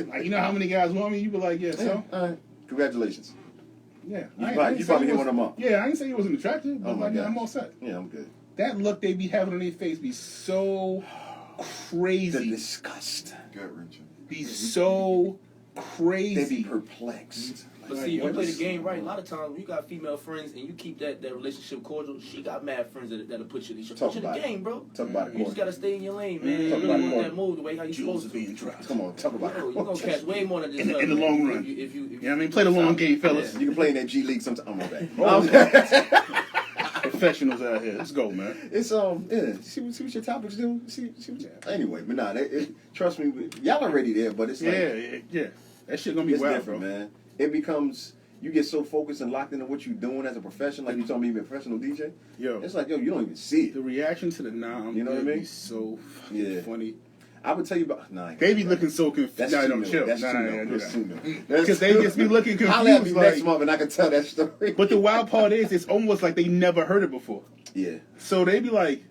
like, you know how many guys want me? You be like, yeah, so? All right. Congratulations. Yeah. You I probably ain't say hit he one of them up. Yeah, I didn't say he wasn't attractive, but Oh, my like, yeah, God. I'm all set. Yeah, I'm good. That look they be having on their face be so The crazy. disgust. Gut wrenching. Be so crazy. They be perplexed. But see, if you play the game right, a lot of times when you got female friends and you keep that relationship cordial, she got mad friends that'll put you in the game, bro. Talk about it, You just gotta stay in your lane, man. Talk You about really it, want that move the way how you Jewels supposed of to. being dropped. Come on, talk about Bro, it. you're gonna catch way more than this. In the long run. If you You know what I mean? Play the long game, fellas. You can play in that G League sometime. I'm okay. Professionals out here. Let's go, man. It's yeah. See what your topics do. See what you, anyway, but nah, trust me, y'all already there. But it's like Yeah. That shit gonna be it's wild, different, bro. Man. It becomes you get so focused and locked into what you're doing as a professional, like you told me, you're a professional DJ. Yo, It's like you don't even see it. the reaction to the You know what I mean? Be so fucking funny. I would tell you about They be looking so confused. That's Nah, too don't new. chill. That's Nah, too nah, new. do That's that. too new. Because they just be looking Holla at me confused. next Like, month and I can tell that story. but the wild part is, it's almost like they never heard it before. Yeah. So they be like,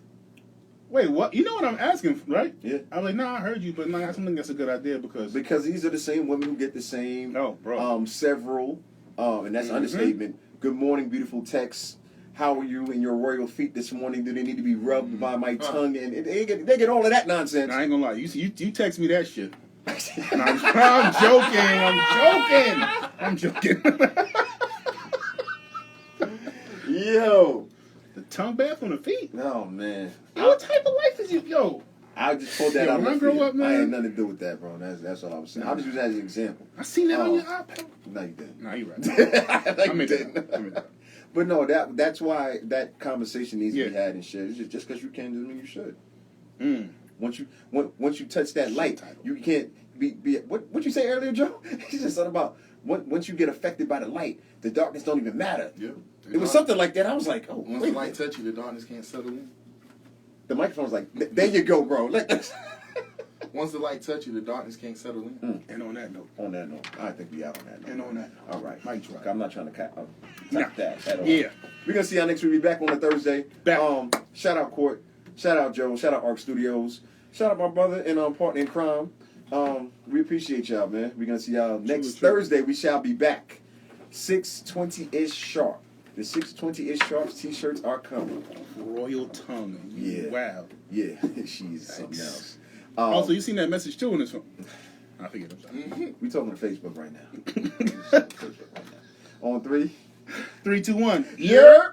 wait, what? You know what I'm asking, right? Yeah. I'm like, nah, I heard you, but nah, I don't think that's a good idea because These are the same women who get the same bro. several and that's an understatement. Good morning, beautiful texts. How are you in your royal feet this morning? Do they need to be rubbed by my tongue? And they get all of that nonsense. Nah, I ain't gonna lie. You text me that shit. I'm joking. Yo. The tongue bath on the feet. Oh man. What type of life is you? Yo, I just pulled that out. When I grow up, man. I had nothing to do with that, bro. That's all I was saying. I'll just use that as an example. I seen that on your iPad. No, you didn't. Nah, you right. No, you I meant didn't. that. But no, that's why that conversation needs to be Yeah. had and shared. It's just because you can doesn't mean you should. Mm. Once you touch that light, you can't be what you say earlier, Joe? He said something about once you get affected by the light, the darkness don't even matter. Yeah. It was something like that. I was like, oh, Once wait the a light minute. touch you, the darkness can't settle in. The microphone's like, there you go, bro. Once the light touch you, the darkness can't settle in. And on that note, I think we out on that note. And on that note. All right. Mic drop. I'm not trying to tap Nah. that at all. Yeah. We're going to see y'all next week. We'll be back on a Thursday. Back. Shout out Court. Shout out Joe. Shout out Arc Studios. Shout out my brother and partner in crime. We appreciate y'all, man. We're going to see y'all next Thursday. We shall be back. 6:20-ish sharp. The 6:20-ish sharp t-shirts are coming. Royal Tounge. Yeah. Wow. Yeah. She's something else. Also, you seen that message too in this one? I forget. I'm sorry. We talking to Facebook right now. On 3. 3, 2, 1. Yeah.